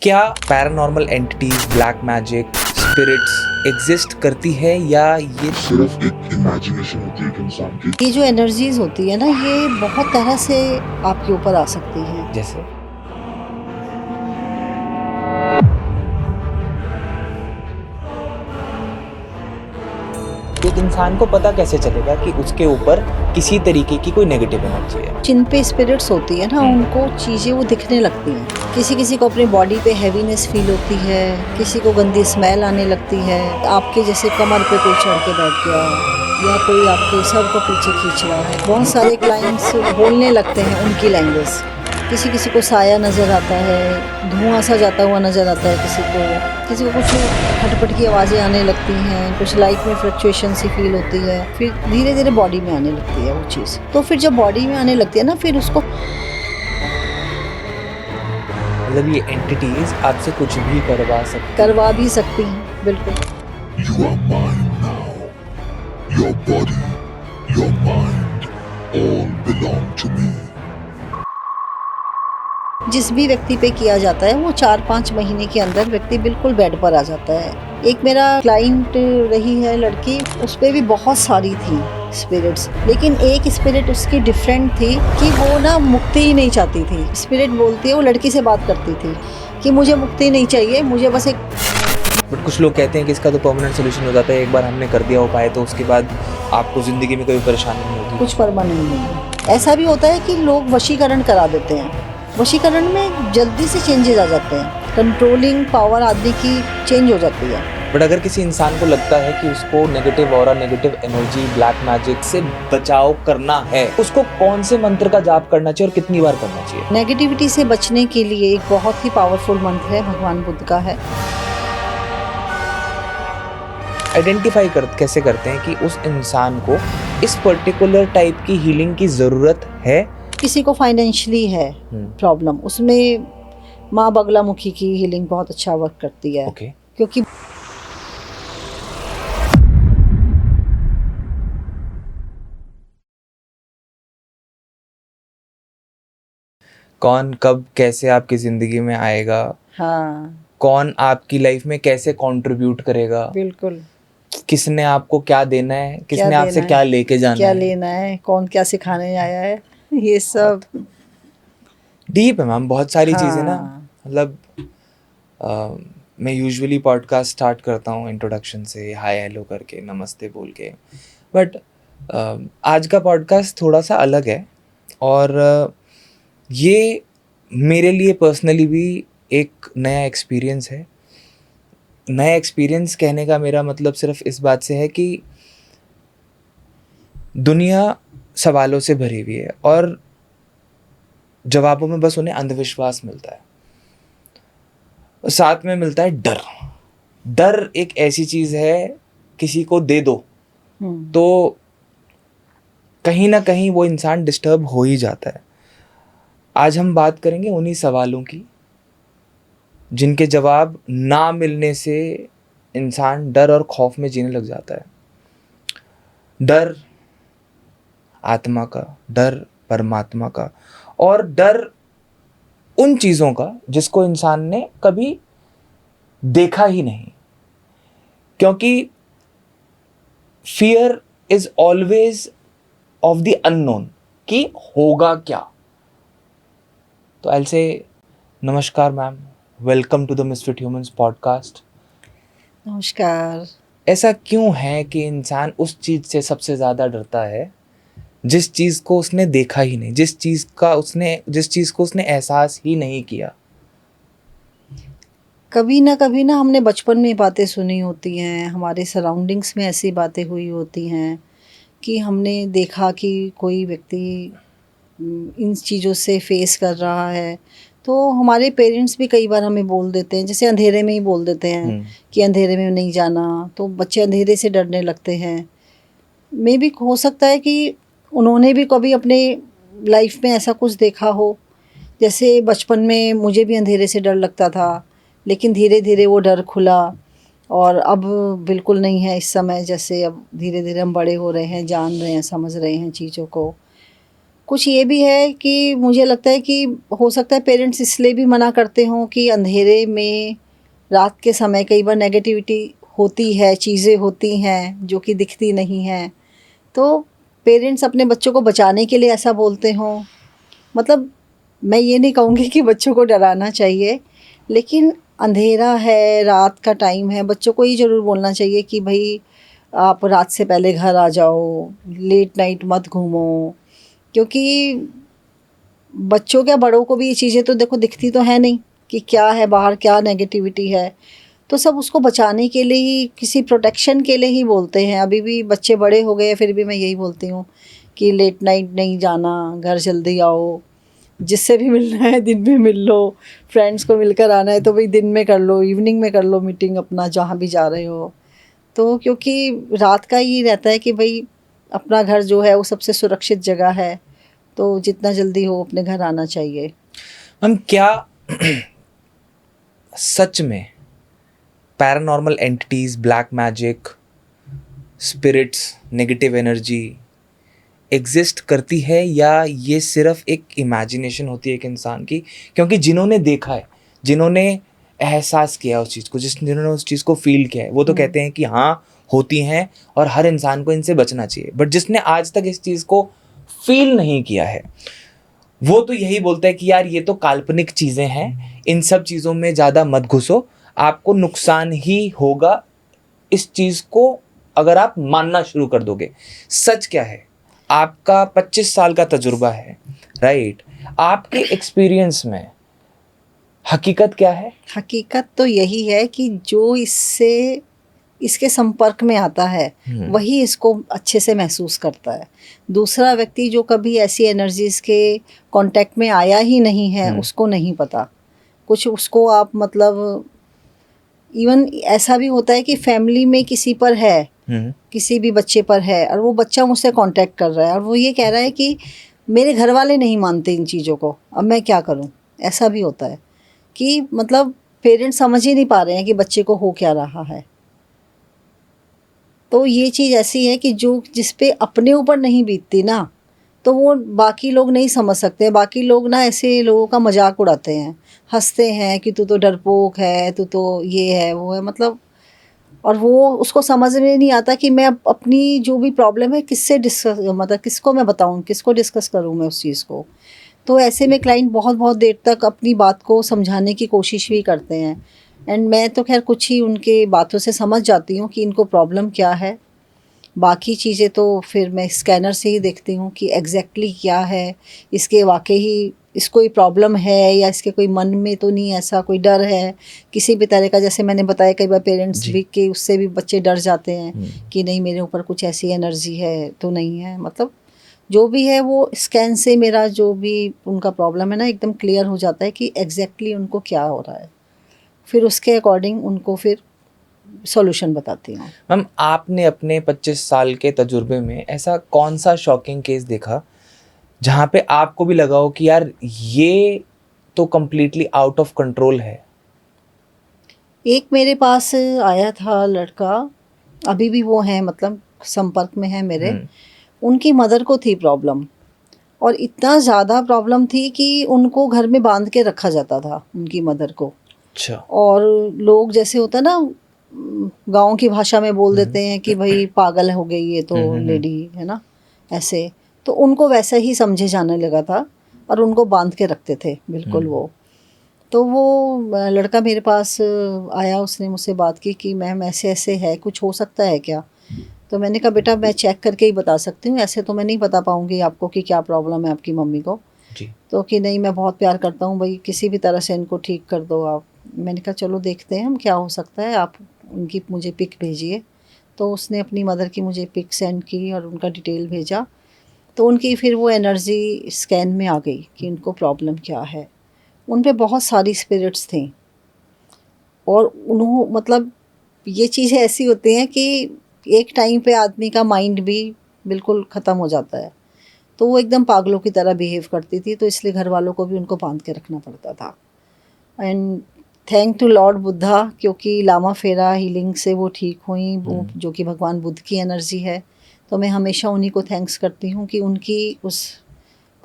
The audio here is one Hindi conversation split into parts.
क्या paranormal entities, black magic, spirits exist करती है या ये सिर्फ एक इमेजिनेशन होती है एक इंसान की? ये जो एनर्जीज होती है ना, ये बहुत तरह से आपके ऊपर आ सकती हैं। जैसे एक इंसान को पता कैसे चलेगा कि उसके ऊपर किसी तरीके की कोई नेगेटिव एनर्जी है? जिन पे स्पिरिट्स होती है ना, उनको चीज़ें वो दिखने लगती हैं। किसी किसी को अपनी बॉडी पे हैवीनेस फील होती है, किसी को गंदी स्मेल आने लगती है। आपके जैसे कमर पे कोई चढ़ के बैठ गया या कोई आपके सर को पीछे खींच रहा है। बहुत सारे क्लाइंट्स बोलने लगते हैं उनकी लैंग्वेज। किसी किसी को साया नज़र आता है, धुआं सा जाता हुआ नज़र आता है। किसी को कुछ खटपट की आवाज़ें आने लगती हैं, कुछ लाइट में फ्लक्चुएशन सी फील होती है। फिर धीरे धीरे बॉडी में आने लगती है वो चीज़। तो फिर जब बॉडी में आने लगती है ना, फिर उसको मतलब ये एंटिटीज आपसे कुछ भी करवा भी सकती हैं। बिल्कुल। You are mine now. Your body, your mind, all belong to me. जिस भी व्यक्ति पे किया जाता है वो 4-5 महीने के अंदर व्यक्ति बिल्कुल बेड पर आ जाता है। एक मेरा क्लाइंट रही है लड़की, उस पे भी बहुत सारी थी स्पिरिट्स, लेकिन एक स्पिरिट उसकी डिफरेंट थी कि वो ना मुक्ति ही नहीं चाहती थी। स्पिरिट बोलती है, वो लड़की से बात करती थी कि मुझे मुक्ति नहीं चाहिए, मुझे बस एक। बट कुछ लोग कहते हैं कि इसका तो परमानेंट सोल्यूशन हो जाता है, एक बार हमने कर दिया उपाय तो उसके बाद आपको ज़िंदगी में कोई परेशानी नहीं होगी। कुछ परमानेंट नहीं है। ऐसा भी होता है कि लोग वशीकरण करा देते हैं। वशीकरण में जल्दी से चेंजेस आ जाते हैं, कंट्रोलिंग पावर आदि की चेंज हो जाती है। बट अगर किसी इंसान को लगता है कि उसको negative aura, negative energy, black magic से बचाव करना है, उसको कौन से मंत्र का जाप करना चाहिए और कितनी बार करना चाहिए? नेगेटिविटी से बचने के लिए एक बहुत ही पावरफुल मंत्र है, भगवान बुद्ध का है। आइडेंटिफाई कैसे करते हैं कि उस इंसान को इस पर्टिकुलर टाइप की हीलिंग की ज़रूरत है? किसी को फाइनेंशियली है प्रॉब्लम, उसमें माँ बगलामुखी की हीलिंग बहुत अच्छा वर्क करती है। ओके। क्योंकि कौन कब कैसे आपकी ज़िंदगी में आएगा, हाँ कौन आपकी लाइफ में कैसे कंट्रीब्यूट करेगा, बिल्कुल, किसने आपको क्या देना है, किसने क्या आपसे देना क्या है, लेके जाना क्या है। लेना है, कौन क्या सिखाने आया है, ये सब डीप है मैम, बहुत सारी चीज़ें ना। हाँ। मतलब मैं यूजुअली पॉडकास्ट स्टार्ट करता हूँ इंट्रोडक्शन से, हाय हेलो करके, नमस्ते बोल के। बट आज का पॉडकास्ट थोड़ा सा अलग है और ये मेरे लिए पर्सनली भी एक नया एक्सपीरियंस है। नया एक्सपीरियंस कहने का मेरा मतलब सिर्फ इस बात से है कि दुनिया सवालों से भरी हुई है और जवाबों में बस उन्हें अंधविश्वास मिलता है, साथ में मिलता है डर। डर एक ऐसी चीज़ है, किसी को दे दो तो कहीं ना कहीं वो इंसान डिस्टर्ब हो ही जाता है। आज हम बात करेंगे उन्हीं सवालों की जिनके जवाब ना मिलने से इंसान डर और खौफ में जीने लग जाता है। डर आत्मा का, डर परमात्मा का, और डर उन चीज़ों का जिसको इंसान ने कभी देखा ही नहीं। क्योंकि fear is always of the unknown, कि होगा क्या। तो आई से नमस्कार ma'am, welcome to the misfit humans podcast. नमस्कार। ऐसा क्यों है कि इंसान उस चीज़ से सबसे ज़्यादा डरता है जिस चीज़ को उसने देखा ही नहीं, जिस चीज़ को उसने एहसास ही नहीं किया? कभी ना हमने बचपन में बातें सुनी होती हैं, हमारे सराउंडिंग्स में ऐसी बातें हुई होती हैं कि हमने देखा कि कोई व्यक्ति इन चीज़ों से फेस कर रहा है। तो हमारे पेरेंट्स भी कई बार हमें बोल देते हैं, जैसे अंधेरे में ही बोल देते हैं कि अंधेरे में नहीं जाना, तो बच्चे अंधेरे से डरने लगते हैं। मे भी हो सकता है कि उन्होंने भी कभी अपने लाइफ में ऐसा कुछ देखा हो। जैसे बचपन में मुझे भी अंधेरे से डर लगता था, लेकिन धीरे धीरे वो डर खुला और अब बिल्कुल नहीं है इस समय। जैसे अब धीरे धीरे हम बड़े हो रहे हैं, जान रहे हैं, समझ रहे हैं चीज़ों को, कुछ ये भी है कि मुझे लगता है कि हो सकता है पेरेंट्स इसलिए भी मना करते हों कि अंधेरे में रात के समय कई बार नेगेटिविटी होती है, चीज़ें होती हैं जो कि दिखती नहीं हैं, तो पेरेंट्स अपने बच्चों को बचाने के लिए ऐसा बोलते हों। मतलब मैं ये नहीं कहूँगी कि बच्चों को डराना चाहिए, लेकिन अंधेरा है, रात का टाइम है, बच्चों को ये ज़रूर बोलना चाहिए कि भाई आप रात से पहले घर आ जाओ, लेट नाइट मत घूमो, क्योंकि बच्चों क्या बड़ों को भी ये चीज़ें तो देखो दिखती तो है नहीं कि क्या है बाहर, क्या नेगेटिविटी है, तो सब उसको बचाने के लिए ही, किसी प्रोटेक्शन के लिए ही बोलते हैं। अभी भी बच्चे बड़े हो गए फिर भी मैं यही बोलती हूँ कि लेट नाइट नहीं जाना, घर जल्दी आओ, जिससे भी मिलना है दिन में मिल लो, फ्रेंड्स को मिलकर आना है तो भाई दिन में कर लो, इवनिंग में कर लो मीटिंग अपना जहाँ भी जा रहे हो। तो क्योंकि रात का ही रहता है कि भाई अपना घर जो है वो सबसे सुरक्षित जगह है, तो जितना जल्दी हो अपने घर आना चाहिए। हम क्या सच में paranormal entities, black magic, spirits, negative energy exist करती है, या ये सिर्फ एक इमेजिनेशन होती है एक इंसान की? क्योंकि जिन्होंने देखा है, जिन्होंने एहसास किया उस चीज़ को, जिन्होंने उस चीज़ को फील किया है, वो तो कहते हैं कि हाँ होती हैं और हर इंसान को इनसे बचना चाहिए। बट जिसने आज तक इस चीज़ को फील नहीं किया है, वो तो यही बोलता है कि यार ये तो काल्पनिक चीज़ें हैं, इन सब चीज़ों में ज़्यादा मत घुसो, आपको नुकसान ही होगा इस चीज़ को अगर आप मानना शुरू कर दोगे। सच क्या है? आपका 25 साल का तजुर्बा है, राइट? आपके एक्सपीरियंस में हकीकत क्या है? हकीकत तो यही है कि जो इससे इसके संपर्क में आता है वही इसको अच्छे से महसूस करता है। दूसरा व्यक्ति जो कभी ऐसी एनर्जीज के कांटेक्ट में आया ही नहीं है उसको नहीं पता कुछ। उसको आप मतलब इवन ऐसा भी होता है कि फैमिली में किसी पर है, किसी भी बच्चे पर है और वो बच्चा मुझसे कांटेक्ट कर रहा है और वो ये कह रहा है कि मेरे घर वाले नहीं मानते इन चीज़ों को, अब मैं क्या करूं। ऐसा भी होता है कि मतलब पेरेंट्स समझ ही नहीं पा रहे हैं कि बच्चे को हो क्या रहा है। तो ये चीज़ ऐसी है कि जो जिस पे अपने ऊपर नहीं बीतती ना, तो वो बाकी लोग नहीं समझ सकते। बाकी लोग ना ऐसे लोगों का मजाक उड़ाते हैं, हंसते हैं कि तू तो डरपोक है, तू तो ये है वो है, मतलब। और वो उसको समझ में नहीं आता कि मैं अपनी जो भी प्रॉब्लम है किससे डिस्कस, मतलब किसको मैं बताऊं, किसको डिस्कस करूं मैं उस चीज़ को। तो ऐसे में क्लाइंट बहुत बहुत देर तक अपनी बात को समझाने की कोशिश भी करते हैं एंड मैं तो खैर कुछ ही उनके बातों से समझ जाती हूँ कि इनको प्रॉब्लम क्या है। बाकी चीज़ें तो फिर मैं स्कैनर से ही देखती हूँ कि एग्जैक्टली क्या है, इसके वाकई ही इसको कोई प्रॉब्लम है या इसके कोई मन में तो नहीं ऐसा कोई डर है किसी भी तरह का। जैसे मैंने बताया कई बार पेरेंट्स भी कि उससे भी बच्चे डर जाते हैं कि नहीं मेरे ऊपर कुछ ऐसी एनर्जी है तो नहीं है। मतलब जो भी है वो स्कैन से मेरा जो भी उनका प्रॉब्लम है ना एकदम क्लियर हो जाता है कि एग्जैक्टली उनको क्या हो रहा है, फिर उसके अकॉर्डिंग उनको फिर सॉल्यूशन बताती हूँ। मैम, आपने अपने 25 साल के तजुर्बे में ऐसा कौन सा शॉकिंग केस देखा जहाँ पे आपको भी लगा हो कि यार ये तो कम्प्लीटली आउट ऑफ कंट्रोल है? एक मेरे पास आया था लड़का, अभी भी वो है मतलब संपर्क में है मेरे। उनकी मदर को थी प्रॉब्लम और इतना ज़्यादा प्रॉब्लम थी कि उनको घर में बांध के रखा जाता था उनकी मदर को। अच्छा। और लोग जैसे होता ना गांव की भाषा में बोल देते हैं कि भाई पागल हो गई ये तो लेडी है ना, ऐसे। तो उनको वैसा ही समझे जाने लगा था और उनको बांध के रखते थे बिल्कुल वो। तो वो लड़का मेरे पास आया, उसने मुझसे बात की कि मैम ऐसे ऐसे है, कुछ हो सकता है क्या? तो मैंने कहा बेटा मैं चेक करके ही बता सकती हूँ, ऐसे तो मैं नहीं बता पाऊँगी आपको कि क्या प्रॉब्लम है आपकी मम्मी को जी। तो कि नहीं मैं बहुत प्यार करता हूँ भाई, किसी भी तरह से इनको ठीक कर दो आप। मैंने कहा चलो देखते हैं हम क्या हो सकता है, आप उनकी मुझे पिक भेजिए। तो उसने अपनी मदर की मुझे पिक सेंड की और उनका डिटेल भेजा। तो उनकी फिर वो एनर्जी स्कैन में आ गई कि उनको प्रॉब्लम क्या है। उन पे बहुत सारी स्पिरिट्स थी और उन्होंने मतलब ये चीज़ें ऐसी होती हैं कि एक टाइम पे आदमी का माइंड भी बिल्कुल ख़त्म हो जाता है, तो वो एकदम पागलों की तरह बिहेव करती थी, तो इसलिए घर वालों को भी उनको बांध के रखना पड़ता था। And thank to lord Buddha, क्योंकि लामा फेरा हीलिंग से वो ठीक हुई, वो जो कि भगवान बुद्ध की एनर्जी है। तो मैं हमेशा उन्हीं को थैंक्स करती हूँ कि उनकी उस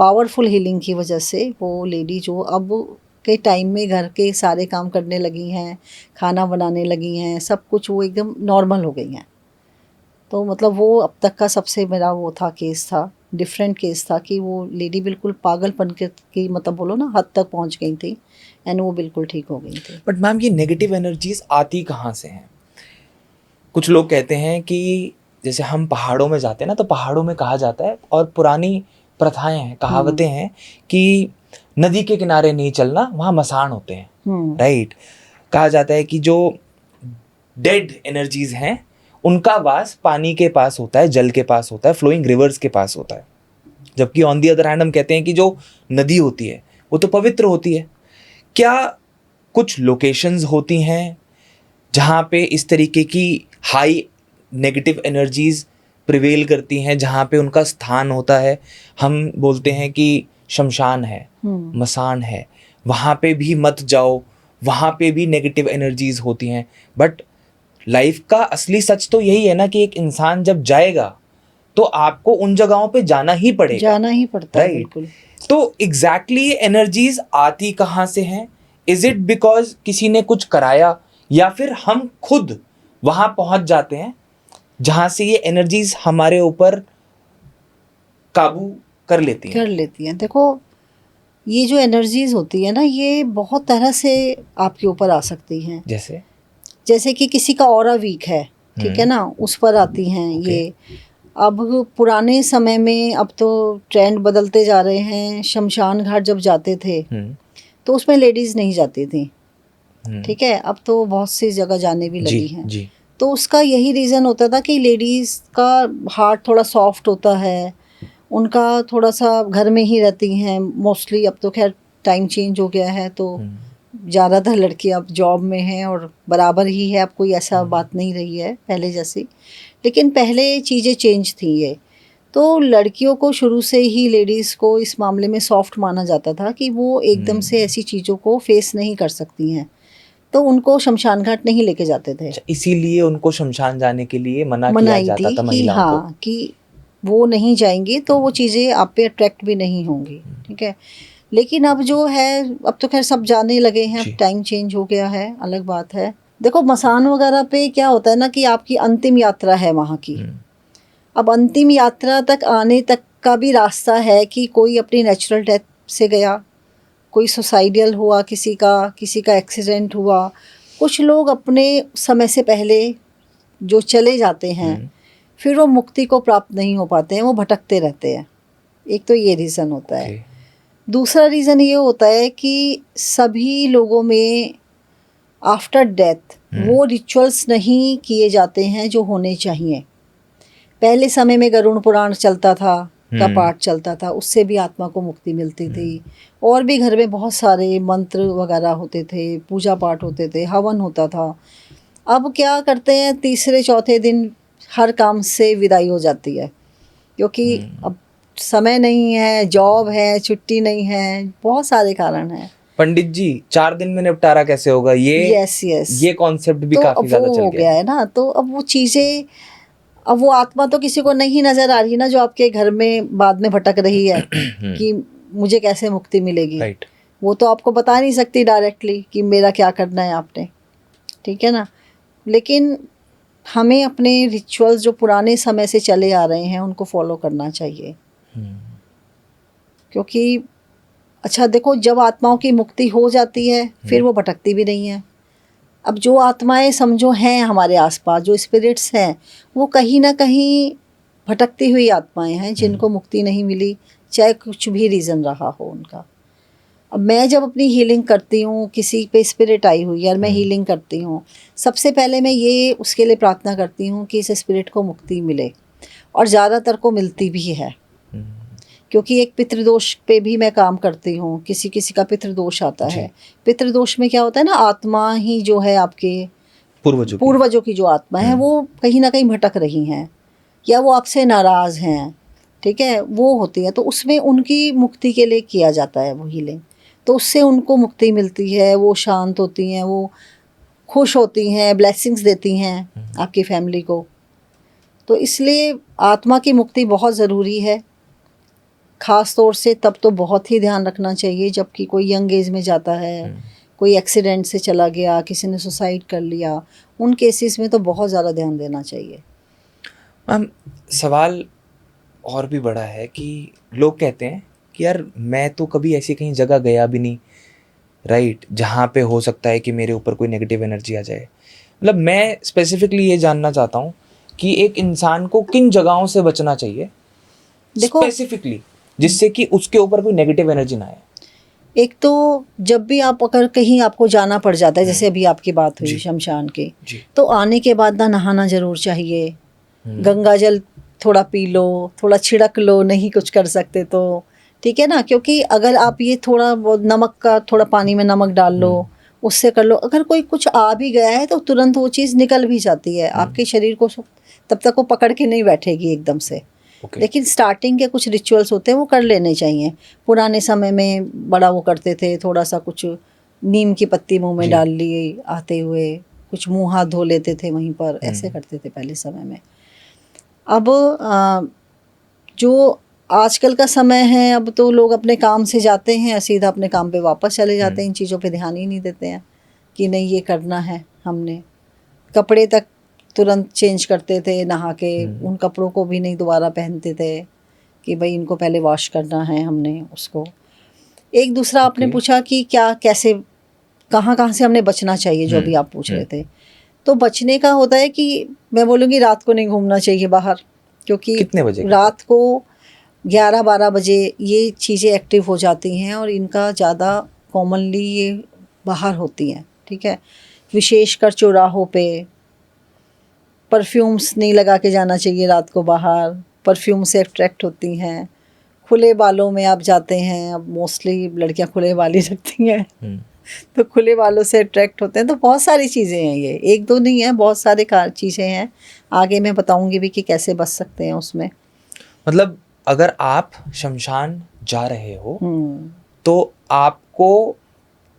पावरफुल हीलिंग की वजह से वो लेडी जो अब के टाइम में घर के सारे काम करने लगी हैं, खाना बनाने लगी हैं, सब कुछ वो एकदम नॉर्मल हो गई हैं। तो मतलब वो अब तक का सबसे मेरा वो था केस था, डिफरेंट केस था कि वो लेडी बिल्कुल पागलपन के की मतलब बोलो ना हद तक पहुंच गई थी एंड वो बिल्कुल ठीक हो गई थी। बट मैम ये नेगेटिव एनर्जीज आती कहाँ से हैं? कुछ लोग कहते हैं कि जैसे हम पहाड़ों में जाते हैं ना, तो पहाड़ों में कहा जाता है, और पुरानी प्रथाएं हैं, कहावतें हैं कि नदी के किनारे नहीं चलना, वहाँ मसान होते हैं, राइट? कहा जाता है कि जो डेड एनर्जीज हैं उनका वास पानी के पास होता है, जल के पास होता है, फ्लोइंग रिवर्स के पास होता है। जबकि ऑन दी अदर हैंड हम कहते हैं कि जो नदी होती है वो तो पवित्र होती है। क्या कुछ लोकेशंस होती हैं जहाँ पे इस तरीके की हाई नेगेटिव एनर्जीज प्रिवेल करती हैं, जहाँ पे उनका स्थान होता है? हम बोलते हैं कि शमशान है, मसान है, वहाँ पे भी मत जाओ, वहाँ पे भी नेगेटिव एनर्जीज होती हैं। बट लाइफ का असली सच तो यही है ना कि एक इंसान जब जाएगा तो आपको उन जगहों पे जाना ही पड़ेगा, जाना ही पड़ता है, राइट? बिल्कुल। तो एग्जैक्टली एनर्जीज आती कहाँ से हैं? इज इट बिकॉज किसी ने कुछ कराया, या फिर हम खुद वहां पहुंच जाते हैं जहां से ये एनर्जीज हमारे ऊपर काबू कर लेती हैं? देखो, ये जो एनर्जीज होती है ना, ये बहुत तरह से आपके ऊपर आ सकती हैं। जैसे कि किसी का ऑरा वीक है, ठीक है ना, उस पर आती हैं ये। अब पुराने समय में, अब तो ट्रेंड बदलते जा रहे हैं, शमशान घाट जब जाते थे तो उसमें लेडीज़ नहीं जाती थी, ठीक है। अब तो बहुत सी जगह जाने भी लगी हैं। तो उसका यही रीज़न होता था कि लेडीज़ का हार्ट थोड़ा सॉफ्ट होता है, उनका थोड़ा सा घर में ही रहती हैं मोस्टली। अब तो खैर टाइम चेंज हो गया है, तो ज़्यादातर लड़कियां अब जॉब में हैं और बराबर ही है, अब कोई ऐसा बात नहीं रही है पहले जैसी। लेकिन पहले चीज़ें चेंज थी ये। तो लड़कियों को शुरू से ही, लेडीज़ को इस मामले में सॉफ्ट माना जाता था कि वो एकदम से ऐसी चीज़ों को फेस नहीं कर सकती हैं, तो उनको शमशान घाट नहीं लेके जाते थे। इसीलिए उनको शमशान जाने के लिए मना किया जाता था महिलाओं को, कि वो नहीं जाएंगी तो वो चीज़ें आप पे अट्रैक्ट भी नहीं होंगी, ठीक है। लेकिन अब जो है, अब तो खैर सब जाने लगे हैं, अब टाइम चेंज हो गया है, अलग बात है। देखो, मसान वगैरह पे क्या होता है ना कि आपकी अंतिम यात्रा है वहाँ की। अब अंतिम यात्रा तक आने तक का भी रास्ता है कि कोई अपनी नेचुरल डेथ से गया, कोई सुसाइडल हुआ, किसी का एक्सीडेंट हुआ। कुछ लोग अपने समय से पहले जो चले जाते हैं, फिर वो मुक्ति को प्राप्त नहीं हो पाते हैं, वो भटकते रहते हैं। एक तो ये रीज़न होता है। दूसरा रीज़न ये होता है कि सभी लोगों में आफ्टर डेथ वो रिचुअल्स नहीं किए जाते हैं जो होने चाहिए। पहले समय में गरुड़ पुराण चलता था, का पाठ चलता था, उससे भी आत्मा को मुक्ति मिलती थी। और भी घर में बहुत सारे मंत्र वगैरह होते थे, पूजा पाठ होते थे, हवन होता था। अब क्या करते हैं, तीसरे चौथे दिन हर काम से विदाई हो जाती है, क्योंकि अब समय नहीं है, जॉब है, छुट्टी नहीं है, बहुत सारे कारण हैं। पंडित जी 4 दिन में निपटारा कैसे होगा, ये ये कॉन्सेप्ट भी तो काफी ज्यादा चल गया है ना। तो अब वो चीजें, अब वो आत्मा तो किसी को नहीं नजर आ रही ना, जो आपके घर में बाद में भटक रही है कि मुझे कैसे मुक्ति मिलेगी। वो तो आपको बता नहीं सकती डायरेक्टली कि मेरा क्या करना है आपने, ठीक है ना। लेकिन हमें अपने रिचुअल्स जो पुराने समय से चले आ रहे हैं उनको फॉलो करना चाहिए। क्योंकि अच्छा देखो, जब आत्माओं की मुक्ति हो जाती है फिर वो भटकती भी नहीं है। अब जो आत्माएं समझो हैं हमारे आसपास, जो स्पिरिट्स हैं, वो कहीं ना कहीं भटकती हुई आत्माएं हैं जिनको मुक्ति नहीं मिली, चाहे कुछ भी रीज़न रहा हो उनका। अब मैं जब अपनी हीलिंग करती हूँ, किसी पे स्पिरिट आई हुई है और मैं हीलिंग करती हूँ, सबसे पहले मैं ये उसके लिए प्रार्थना करती हूँ कि इस स्पिरिट को मुक्ति मिले, और ज़्यादातर को मिलती भी है। क्योंकि एक पितृदोष पे भी मैं काम करती हूँ, किसी किसी का पितृदोष आता है। पितृदोष में क्या होता है ना, आत्मा ही जो है आपके पूर्वजों की जो आत्मा है वो कहीं ना कहीं भटक रही हैं, या वो आपसे नाराज़ हैं, ठीक है, वो होती है। तो उसमें उनकी मुक्ति के लिए किया जाता है वो हीलिंग। तो उससे उनको मुक्ति मिलती है, वो शांत होती हैं, वो खुश होती हैं, ब्लेसिंग्स देती हैं आपकी फैमिली को। तो इसलिए आत्मा की मुक्ति बहुत ज़रूरी है। ख़ास तौर से तब तो बहुत ही ध्यान रखना चाहिए जबकि कोई यंग एज में जाता है, कोई एक्सीडेंट से चला गया, किसी ने सुसाइड कर लिया, उन केसेस में तो बहुत ज़्यादा ध्यान देना चाहिए। मैम सवाल और भी बड़ा है कि लोग कहते हैं कि यार मैं तो कभी ऐसी कहीं जगह गया भी नहीं, राइट, जहाँ पे हो सकता है कि मेरे ऊपर कोई नेगेटिव एनर्जी आ जाए। मतलब मैं स्पेसिफिकली ये जानना चाहता हूँ कि एक इंसान को किन जगहों से बचना चाहिए देखो स्पेसिफिकली, जिससे कि उसके ऊपर कोई नेगेटिव एनर्जी ना आए। एक तो जब भी आप अगर कहीं आपको जाना पड़ जाता है, जैसे अभी आपकी बात हुई जी। शमशान की, जी। तो आने के बाद ना नहाना ज़रूर चाहिए, गंगा जल थोड़ा पी लो, थोड़ा छिड़क लो, नहीं कुछ कर सकते तो ठीक है ना, क्योंकि अगर आप ये थोड़ा बहुत नमक का थोड़ा पानी में नमक डाल लो, उससे कर लो, अगर कोई कुछ आ भी गया है तो तुरंत वो चीज़ निकल भी जाती है आपके शरीर को, तब तक वो पकड़ के नहीं बैठेगी एकदम से। Okay. लेकिन स्टार्टिंग के कुछ रिचुअल्स होते हैं वो कर लेने चाहिए। पुराने समय में बड़ा वो करते थे, थोड़ा सा कुछ नीम की पत्ती मुंह में डाल लिए आते हुए, कुछ मुंह हाथ धो लेते थे वहीं पर, ऐसे करते थे पहले समय में। अब जो आजकल का समय है, अब तो लोग अपने काम से जाते हैं, सीधा अपने काम पे वापस चले जाते हैं, इन चीज़ों पे ध्यान ही नहीं देते हैं कि नहीं ये करना है हमने। कपड़े तक तुरंत चेंज करते थे नहा के, उन कपड़ों को भी नहीं दोबारा पहनते थे कि भाई इनको पहले वॉश करना है हमने उसको। एक दूसरा आपने पूछा कि क्या कैसे कहाँ कहाँ से हमने बचना चाहिए, जो भी आप पूछ रहे थे। तो बचने का होता है कि मैं बोलूँगी रात को नहीं घूमना चाहिए बाहर, क्योंकि कितने बजे रात को 11-12 बजे ये चीज़ें एक्टिव हो जाती हैं और इनका ज़्यादा कॉमनली ये बाहर होती हैं, ठीक है। विशेषकर चौराहों पे परफ्यूम्स नहीं लगा के जाना चाहिए रात को बाहर, परफ्यूम से अट्रैक्ट होती हैं। खुले बालों में आप जाते हैं, अब मोस्टली लड़कियां खुले बाल ही रखती हैं, तो खुले बालों से अट्रैक्ट होते हैं। तो बहुत सारी चीज़ें हैं, ये एक दो नहीं है, बहुत सारे चीज़ें हैं। आगे मैं बताऊंगी भी कि कैसे बच सकते हैं उसमें। मतलब अगर आप शमशान जा रहे हो तो आपको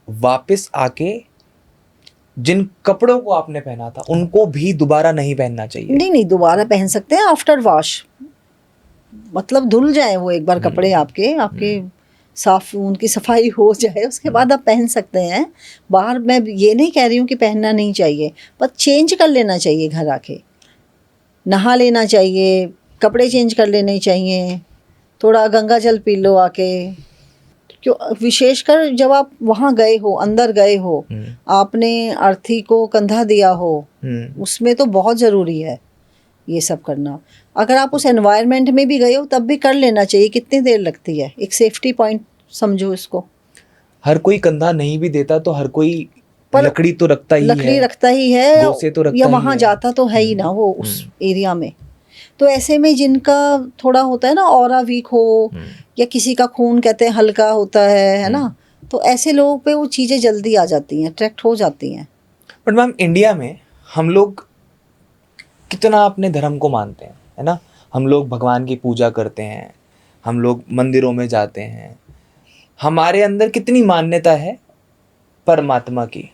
वापस आके जिन कपड़ों को आपने पहना था उनको भी दोबारा नहीं पहनना चाहिए। नहीं, दोबारा पहन सकते हैं आफ्टर वॉश, मतलब धुल जाए वो एक बार कपड़े आपके साफ, उनकी सफाई हो जाए, उसके बाद आप पहन सकते हैं बाहर। मैं ये नहीं कह रही हूँ कि पहनना नहीं चाहिए, पर चेंज कर लेना चाहिए, घर आके नहा लेना चाहिए, कपड़े चेंज कर लेने चाहिए, थोड़ा गंगा जल पी लो आके। क्यों, विशेषकर जब आप वहाँ गए हो, अंदर गए हो, आपने अर्थी को कंधा दिया हो, उसमें तो बहुत ज़रूरी है ये सब करना। अगर आप उस एनवायरनमेंट में भी गए हो तब भी कर लेना चाहिए। कितनी देर लगती है, एक सेफ्टी पॉइंट समझो इसको। हर कोई कंधा नहीं भी देता तो हर कोई लकड़ी तो रखता ही है, लकड़ी रखता ही है, गोसे तो रखता या ही वहाँ है। जाता तो है ही ना वो उस एरिया में। तो ऐसे में जिनका थोड़ा होता है ना ऑरा वीक हो, या किसी का खून कहते हैं हल्का होता है ना, तो ऐसे लोगों पे वो चीज़ें जल्दी आ जाती हैं, अट्रैक्ट हो जाती हैं। बट मैम इंडिया में हम लोग कितना अपने धर्म को मानते हैं, है ना, हम लोग भगवान की पूजा करते हैं, हम लोग मंदिरों में जाते हैं, हमारे अंदर कितनी मान्यता है परमात्मा की।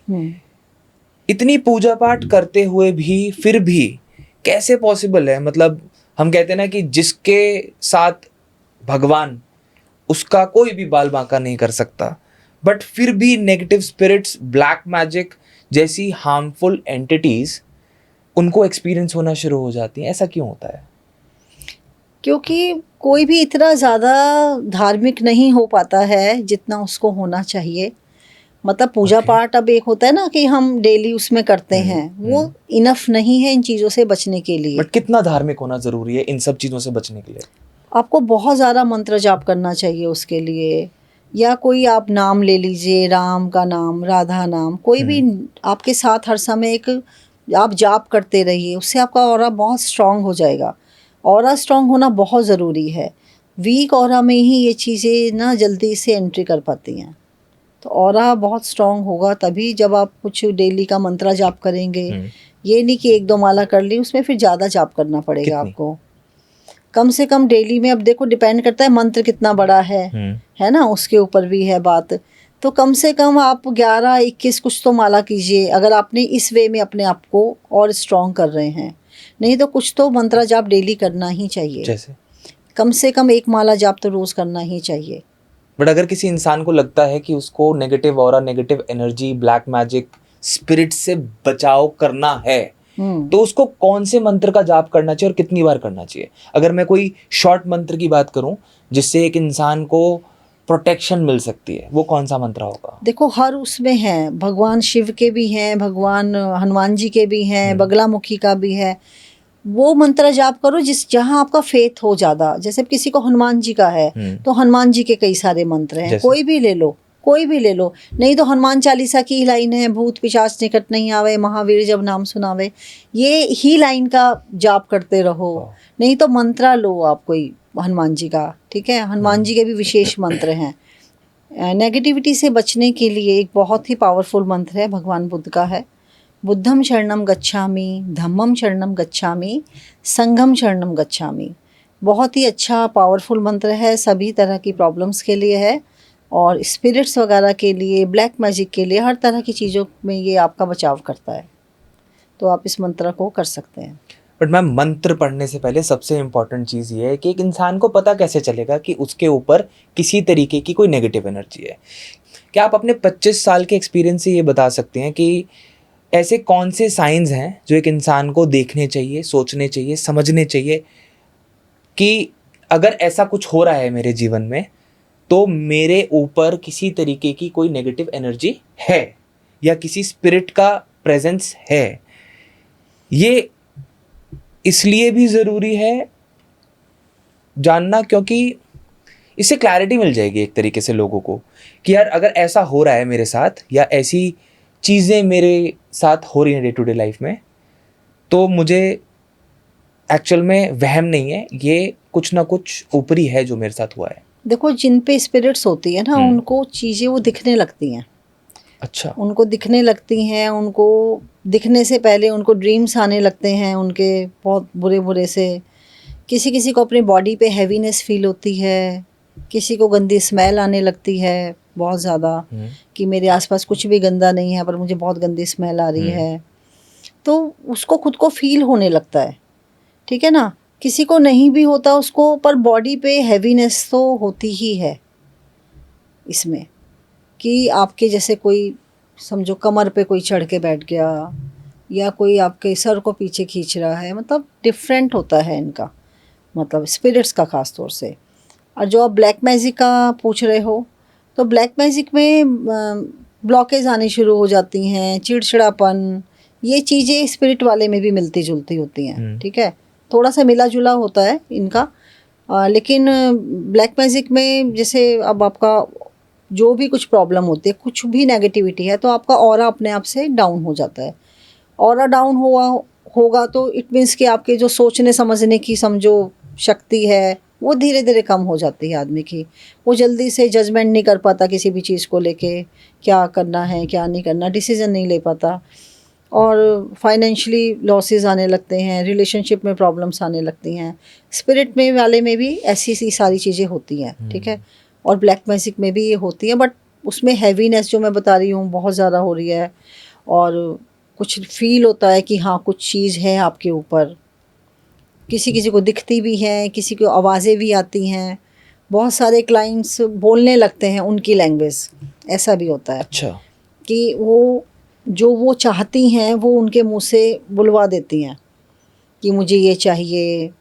इतनी पूजा पाठ करते हुए भी फिर भी कैसे पॉसिबल है, मतलब हम कहते हैं ना कि जिसके साथ भगवान, उसका कोई भी बाल बांका नहीं कर सकता, बट फिर भी नेगेटिव स्पिरिट्स, ब्लैक मैजिक जैसी हार्मफुल एंटिटीज उनको एक्सपीरियंस होना शुरू हो जाती हैं। ऐसा क्यों होता है? क्योंकि कोई भी इतना ज़्यादा धार्मिक नहीं हो पाता है जितना उसको होना चाहिए। मतलब पूजा पाठ अब एक होता है ना कि हम डेली उसमें करते हैं, वो इनफ नहीं है इन चीज़ों से बचने के लिए। बट कितना धार्मिक होना ज़रूरी है इन सब चीज़ों से बचने के लिए? आपको बहुत ज़्यादा मंत्र जाप करना चाहिए उसके लिए, या कोई आप नाम ले लीजिए, राम का नाम, राधा नाम, कोई भी आपके साथ हर समय एक आप जाप करते रहिए, उससे आपका ऑरा बहुत स्ट्रांग हो जाएगा। ऑरा स्ट्रांग होना बहुत ज़रूरी है। वीक ऑरा में ही ये चीज़ें ना जल्दी से एंट्री कर पाती हैं। तो ऑरा बहुत स्ट्रांग होगा तभी जब आप कुछ डेली का मंत्र जाप करेंगे। ये नहीं कि 1-2 माला कर ली, उसमें फिर ज़्यादा जाप करना पड़ेगा आपको। कम से कम डेली में, अब देखो डिपेंड करता है मंत्र कितना बड़ा है ना, उसके ऊपर भी है बात। तो कम से कम आप 11-21 कुछ तो माला कीजिए, अगर आपने इस वे में अपने आप को और स्ट्रॉन्ग कर रहे हैं। नहीं तो कुछ तो मंत्र जाप डेली करना ही चाहिए। जैसे कम से कम 1 माला जाप तो रोज़ करना ही चाहिए। बट अगर किसी इंसान को लगता है कि उसको negative aura, negative energy, black magic, spirit से बचाव करना है, तो उसको कौन से मंत्र का जाप करना चाहिए और कितनी बार करना चाहिए? अगर मैं कोई शॉर्ट मंत्र की बात करूं जिससे एक इंसान को प्रोटेक्शन मिल सकती है, वो कौन सा मंत्र होगा? देखो हर उसमें है, भगवान शिव के भी हैं, भगवान हनुमान जी के भी हैं, बगलामुखी का भी है। वो मंत्र जाप करो जहाँ आपका फेथ हो ज़्यादा। जैसे किसी को हनुमान जी का है तो हनुमान जी के कई सारे मंत्र हैं, कोई भी ले लो, कोई भी ले लो। नहीं तो हनुमान चालीसा की लाइन है, भूत पिशाच निकट नहीं आवे, महावीर जब नाम सुनावे, ये ही लाइन का जाप करते रहो। नहीं तो मंत्रा लो आप कोई हनुमान जी का, ठीक है। हनुमान जी के भी विशेष मंत्र हैं। नेगेटिविटी से बचने के लिए एक बहुत ही पावरफुल मंत्र है, भगवान बुद्ध का है। बुद्धम शरणम गच्छामि, धम्मम शरणम गच्छामि, संघम शरणम गच्छामि। बहुत ही अच्छा पावरफुल मंत्र है, सभी तरह की प्रॉब्लम्स के लिए है और स्पिरिट्स वगैरह के लिए, ब्लैक मैजिक के लिए, हर तरह की चीज़ों में ये आपका बचाव करता है। तो आप इस मंत्र को कर सकते हैं। बट मैम, मंत्र पढ़ने से पहले सबसे इम्पॉर्टेंट चीज़ ये है कि एक इंसान को पता कैसे चलेगा कि उसके ऊपर किसी तरीके की कोई नेगेटिव एनर्जी है? क्या आप अपने 25 साल के एक्सपीरियंस से ये बता सकते हैं कि ऐसे कौन से साइंस हैं जो एक इंसान को देखने चाहिए, सोचने चाहिए, समझने चाहिए कि अगर ऐसा कुछ हो रहा है मेरे जीवन में तो मेरे ऊपर किसी तरीके की कोई नेगेटिव एनर्जी है या किसी स्पिरिट का प्रेजेंस है? ये इसलिए भी ज़रूरी है जानना क्योंकि इससे क्लैरिटी मिल जाएगी एक तरीके से लोगों को कि यार अगर ऐसा हो रहा है मेरे साथ या ऐसी चीज़ें मेरे साथ हो रही हैं डे टू डे लाइफ में, तो मुझे एक्चुअल में वहम नहीं है, ये कुछ ना कुछ ऊपरी है जो मेरे साथ हुआ है। देखो जिन पे स्पिरिट्स होती है ना, उनको चीज़ें वो दिखने लगती हैं। अच्छा। उनको दिखने लगती हैं, उनको दिखने से पहले उनको ड्रीम्स आने लगते हैं उनके बहुत बुरे बुरे से। किसी किसी को अपनी बॉडी पे हैवीनेस फील होती है, किसी को गंदी स्मेल आने लगती है बहुत ज़्यादा कि मेरे आसपास कुछ भी गंदा नहीं है पर मुझे बहुत गंदी स्मेल आ रही है, तो उसको खुद को फील होने लगता है, ठीक है ना। किसी को नहीं भी होता उसको, पर बॉडी पे हैवीनेस तो होती ही है इसमें, कि आपके जैसे कोई समझो कमर पे कोई चढ़ के बैठ गया या कोई आपके सर को पीछे खींच रहा है, मतलब डिफरेंट होता है इनका, मतलब स्पिरिट्स का ख़ास तौर से। और जो आप ब्लैक मैजिक का पूछ रहे हो, तो ब्लैक मैजिक में ब्लॉकेज आनी शुरू हो जाती हैं, चिड़चिड़ापन, ये चीज़ें स्पिरिट वाले में भी मिलती जुलती होती हैं, ठीक है। थोड़ा सा मिला जुला होता है इनका, लेकिन ब्लैक मैजिक में जैसे अब आपका जो भी कुछ प्रॉब्लम होती है, कुछ भी नेगेटिविटी है, तो आपका ऑरा अपने आप से डाउन हो जाता है। ऑरा डाउन होगा तो इट मीन्स कि आपके जो सोचने समझने की समझो शक्ति है वो धीरे धीरे कम हो जाती है आदमी की। वो जल्दी से जजमेंट नहीं कर पाता किसी भी चीज़ को लेके, क्या करना है क्या नहीं करना, डिसीजन नहीं ले पाता, और फाइनेंशियली लॉसेस आने लगते हैं, रिलेशनशिप में प्रॉब्लम्स आने लगती हैं। स्पिरिट में वाले में भी ऐसी सी सारी चीज़ें होती हैं, ठीक है। और ब्लैक मैजिक में भी ये होती है, बट उसमें हैवीनेस जो मैं बता रही हूँ बहुत ज़्यादा हो रही है, और कुछ फील होता है कि हाँ कुछ चीज़ है आपके ऊपर। किसी किसी को दिखती भी है, किसी को आवाज़ें भी आती हैं, बहुत सारे क्लाइंट्स बोलने लगते हैं उनकी लैंग्वेज, ऐसा भी होता है। अच्छा। कि वो जो वो चाहती हैं वो उनके मुंह से बुलवा देती हैं कि मुझे ये चाहिए,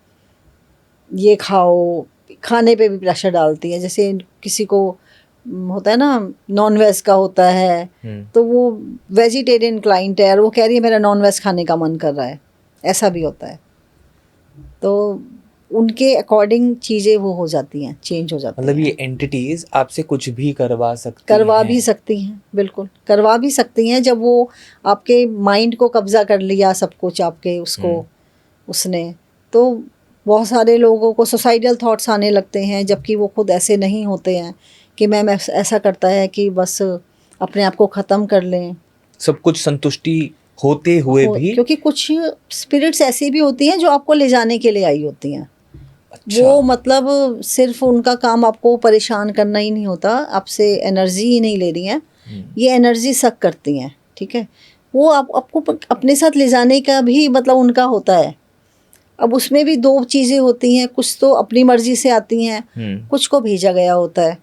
ये खाओ, खाने पे भी प्रेशर डालती है। जैसे किसी को होता है ना नॉन वेज का होता है, तो वो वेजिटेरियन क्लाइंट है और वो कह रही है मेरा नॉन वेज खाने का मन कर रहा है, ऐसा भी होता है। तो उनके अकॉर्डिंग चीज़ें वो हो जाती हैं, चेंज हो जाती हैं। मतलब ये एंटिटीज आपसे कुछ भी करवा भी सकती हैं, बिल्कुल करवा भी सकती हैं। जब वो आपके माइंड को कब्जा कर लिया सब कुछ आपके उसको उसने, तो बहुत सारे लोगों को सुसाइडल थॉट्स आने लगते हैं, जबकि वो खुद ऐसे नहीं होते हैं कि मैम ऐसा करता है कि बस अपने आप को ख़त्म कर लें। सब कुछ संतुष्टि होते हुए भी, क्योंकि कुछ स्पिरिट्स ऐसी भी होती हैं जो आपको ले जाने के लिए आई होती हैं। अच्छा। वो मतलब सिर्फ उनका काम आपको परेशान करना ही नहीं होता, आपसे एनर्जी ही नहीं ले रही हैं, ये एनर्जी सक करती हैं, ठीक है। वो आपको अपने साथ ले जाने का भी मतलब उनका होता है, अब उसमें भी दो चीज़ें होती हैं, कुछ तो अपनी मर्जी से आती हैं, कुछ को भेजा गया होता है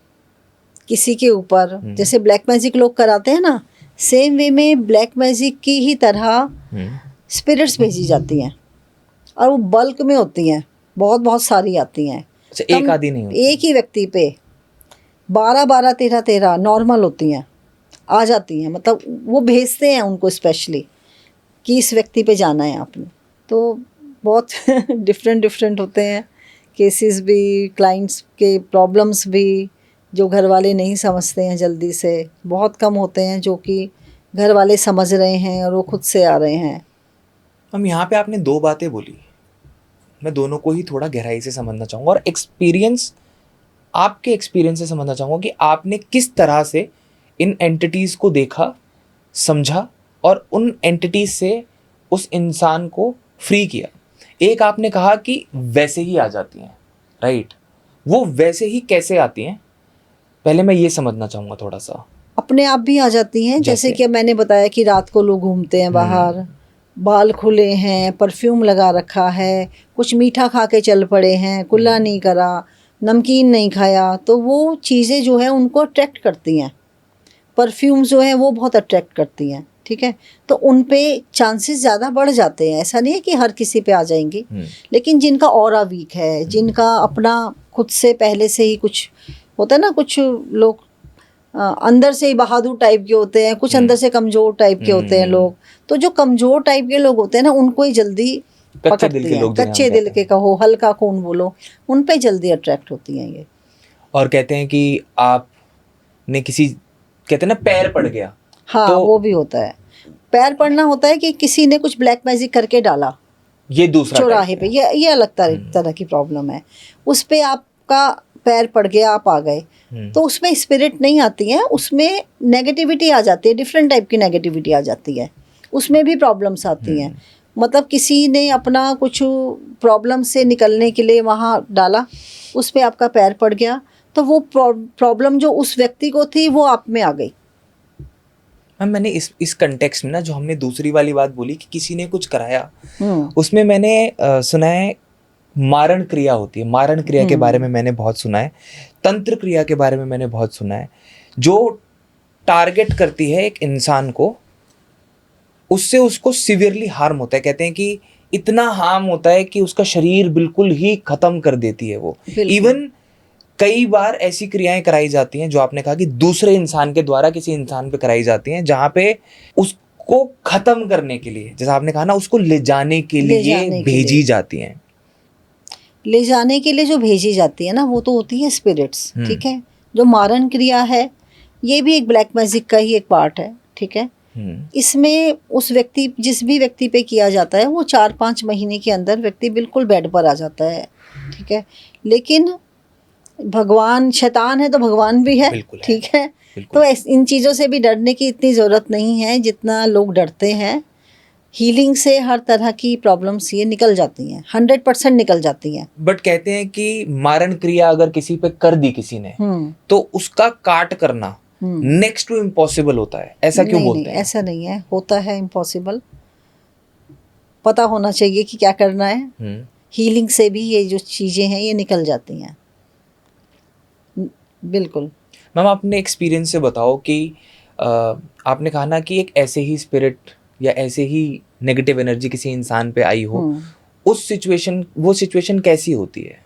किसी के ऊपर। जैसे ब्लैक मैजिक लोग कराते हैं ना, सेम वे में ब्लैक मैजिक की ही तरह स्पिरिट्स भेजी जाती हैं, और वो बल्क में होती हैं, बहुत बहुत सारी आती हैं। अच्छा, एक आदि नहीं होती? एक ही व्यक्ति पे 12 13 नॉर्मल होती हैं, आ जाती हैं। मतलब वो भेजते हैं उनको स्पेशली कि इस व्यक्ति पे जाना है आपने। तो बहुत डिफरेंट होते हैं केसेस भी, क्लाइंट्स के प्रॉब्लम्स भी, जो घर वाले नहीं समझते हैं जल्दी से। बहुत कम होते हैं जो कि घर वाले समझ रहे हैं और वो खुद से आ रहे हैं। हम यहाँ पे आपने दो बातें बोली, मैं दोनों को ही थोड़ा गहराई से समझना चाहूँगा और आपके एक्सपीरियंस से समझना चाहूँगा कि आपने किस तरह से इन एंटिटीज़ को देखा, समझा और उन एंटिटीज़ से उस इंसान को फ्री किया। एक आपने कहा कि वैसे ही आ जाती हैं, राइट? वो वैसे ही कैसे आती हैं, पहले मैं ये समझना चाहूँगा थोड़ा सा। अपने आप भी आ जाती हैं, जैसे कि मैंने बताया कि रात को लोग घूमते हैं बाहर, बाल खुले हैं, परफ्यूम लगा रखा है, कुछ मीठा खा के चल पड़े हैं, कुल्ला नहीं करा, नमकीन नहीं खाया, तो वो चीज़ें जो है उनको अट्रैक्ट करती हैं। परफ्यूम्स जो है वो बहुत अट्रैक्ट करती हैं, ठीक है? तो उन पे चांसेस ज़्यादा बढ़ जाते हैं। ऐसा नहीं है कि हर किसी पे आ जाएंगी, लेकिन जिनका ऑरा वीक है, जिनका अपना खुद से पहले से ही कुछ होता है ना, कुछ लोग अंदर से ही बहादुर टाइप के होते हैं, कुछ अंदर से कमज़ोर टाइप के होते हैं लोग। तो जो कमज़ोर टाइप के लोग होते हैं ना, उनको ही जल्दी पकड़ती हैं। कच्चे दिल के कहो, हल्का खून बोलो, उन पे जल्दी अट्रैक्ट होती हैं ये। और कहते हैं कि आपने किसी, कहते हैं ना, पैर पड़ गया। हाँ, तो वो भी होता है। पैर पड़ना होता है कि किसी ने कुछ ब्लैक मैजिक करके डाला, ये दूसरा चौराहे पे, ये अलग तरह की प्रॉब्लम है। उस पे आपका पैर पड़ गया, आप आ गए, तो उसमें स्पिरिट नहीं आती है, उसमें नेगेटिविटी आ जाती है, डिफरेंट टाइप की नेगेटिविटी आ जाती है, उसमें भी प्रॉब्लम्स आती हैं। मतलब किसी ने अपना कुछ प्रॉब्लम से निकलने के लिए वहाँ डाला, उस पे आपका पैर पड़ गया, तो वो प्रॉब्लम जो उस व्यक्ति को थी वो आप में आ गई। मैम, मैंने इस कंटेक्स्ट में ना, जो हमने दूसरी वाली बात बोली कि किसी ने कुछ कराया, उसमें मैंने सुना है मारण क्रिया होती है। मारण क्रिया के बारे में मैंने बहुत सुना है, तंत्र क्रिया के बारे में मैंने बहुत सुना है, जो टारगेट करती है एक इंसान को, उससे उसको सिवियरली हार्म होता है। कहते हैं कि इतना हार्म होता है कि उसका शरीर बिल्कुल ही खत्म कर देती है वो। इवन कई बार ऐसी क्रियाएं कराई जाती हैं जो आपने कहा कि दूसरे इंसान के द्वारा किसी इंसान पे कराई जाती हैं, जहाँ पे उसको खत्म करने के लिए, जैसा आपने कहा ना, उसको ले जाने के लिए भेजी जाती हैं। ले जाने के लिए जो भेजी जाती है ना, वो तो होती है स्पिरिट्स, ठीक है? जो मारण क्रिया है, ये भी एक ब्लैक मैजिक का ही एक पार्ट है, ठीक है? इसमें उस व्यक्ति, जिस भी व्यक्ति पे किया जाता है, वो 4-5 महीने के अंदर व्यक्ति बिल्कुल बेड पर आ जाता है, ठीक है? लेकिन भगवान, शैतान है तो भगवान भी है, ठीक है? तो इन चीज़ों से भी डरने की इतनी ज़रूरत नहीं है जितना लोग डरते हैं। हीलिंग से हर तरह की प्रॉब्लम्स ये निकल जाती हैं, 100% निकल जाती हैं। बट कहते हैं कि मारण क्रिया अगर किसी पे कर दी किसी ने, तो उसका काट करना नेक्स्ट टू इम्पॉसिबल होता है। ऐसा क्यों बोलते हैं? ऐसा नहीं है, होता है इम्पॉसिबल। पता होना चाहिए कि क्या करना है। हीलिंग से भी ये जो चीज़ें हैं ये निकल जाती हैं, बिल्कुल। मैम, अपने एक्सपीरियंस से बताओ कि आपने कहा ना कि एक ऐसे ही स्पिरिट या ऐसे ही नेगेटिव एनर्जी किसी इंसान पे आई हो, वो सिचुएशन कैसी होती है?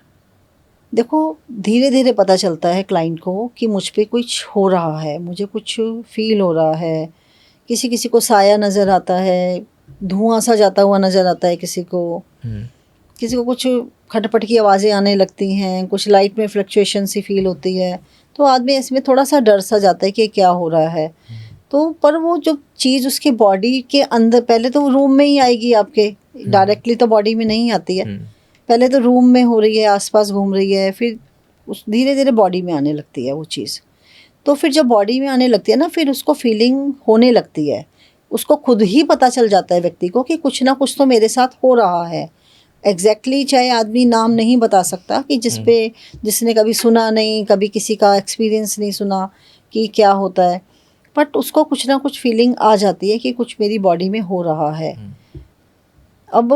देखो, धीरे धीरे पता चलता है क्लाइंट को कि मुझ पे कुछ हो रहा है, मुझे कुछ फील हो रहा है। किसी किसी को साया नज़र आता है, धुआं सा जाता हुआ नज़र आता है किसी को, किसी को कुछ खटपट की आवाज़ें आने लगती हैं, कुछ लाइट में फ्लक्चुएशन सी फील होती है। तो आदमी इसमें थोड़ा सा डर सा जाता है कि क्या हो रहा है। तो पर वो जो चीज़ उसके बॉडी के अंदर, पहले तो रूम में ही आएगी आपके, डायरेक्टली तो बॉडी में नहीं आती है। पहले तो रूम में हो रही है, आसपास घूम रही है, फिर उस धीरे धीरे बॉडी में आने लगती है वो चीज़। तो फिर जब बॉडी में आने लगती है ना, फिर उसको फीलिंग होने लगती है, उसको खुद ही पता चल जाता है व्यक्ति को कि कुछ ना कुछ तो मेरे साथ हो रहा है। एग्जैक्टली चाहे आदमी नाम नहीं बता सकता कि जिसने कभी सुना नहीं, कभी किसी का एक्सपीरियंस नहीं सुना कि क्या होता है, बट उसको कुछ ना कुछ फीलिंग आ जाती है कि कुछ मेरी बॉडी में हो रहा है। अब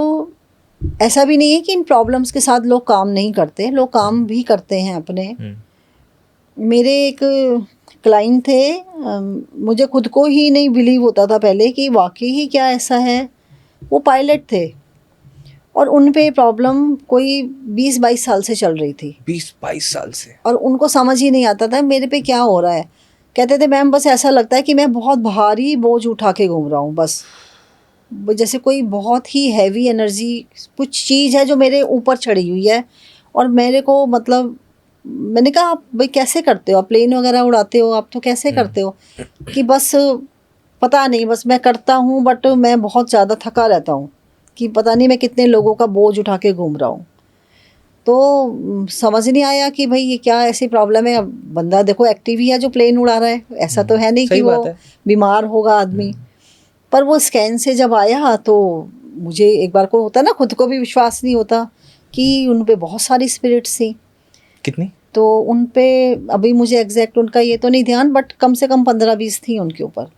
ऐसा भी नहीं है कि इन प्रॉब्लम्स के साथ लोग काम नहीं करते, लोग काम भी करते हैं अपने। मेरे एक क्लाइंट थे, मुझे खुद को ही नहीं बिलीव होता था पहले कि वाकई ही क्या ऐसा है। वो पायलट थे और उन पे प्रॉब्लम कोई 20-22 साल से चल रही थी 20-22 साल से। और उनको समझ ही नहीं आता था मेरे पे क्या हो रहा है। कहते थे मैम बस ऐसा लगता है कि मैं बहुत भारी बोझ उठा के घूम रहा हूँ, बस जैसे कोई बहुत ही हैवी एनर्जी कुछ चीज़ है जो मेरे ऊपर चढ़ी हुई है। और मेरे को मतलब मैंने कहा आप भाई कैसे करते हो, आप प्लेन वगैरह उड़ाते हो, आप तो कैसे करते हो? कि बस पता नहीं, बस मैं करता हूँ बट मैं बहुत ज़्यादा थका रहता हूँ कि पता नहीं मैं कितने लोगों का बोझ उठा के घूम रहा हूँ। तो समझ नहीं आया कि भाई ये क्या ऐसी प्रॉब्लम है। अब बंदा देखो एक्टिव ही है जो प्लेन उड़ा रहा है, ऐसा तो है नहीं कि सही बात वो है। बीमार होगा आदमी। पर वो स्कैन से जब आया तो मुझे एक बार को होता है ना, खुद को भी विश्वास नहीं होता कि उन पे बहुत सारी स्पिरिट्स थी। कितनी? तो उन पे अभी मुझे एग्जैक्ट उनका ये तो नहीं ध्यान, बट कम से कम 15-20 थी उनके ऊपर।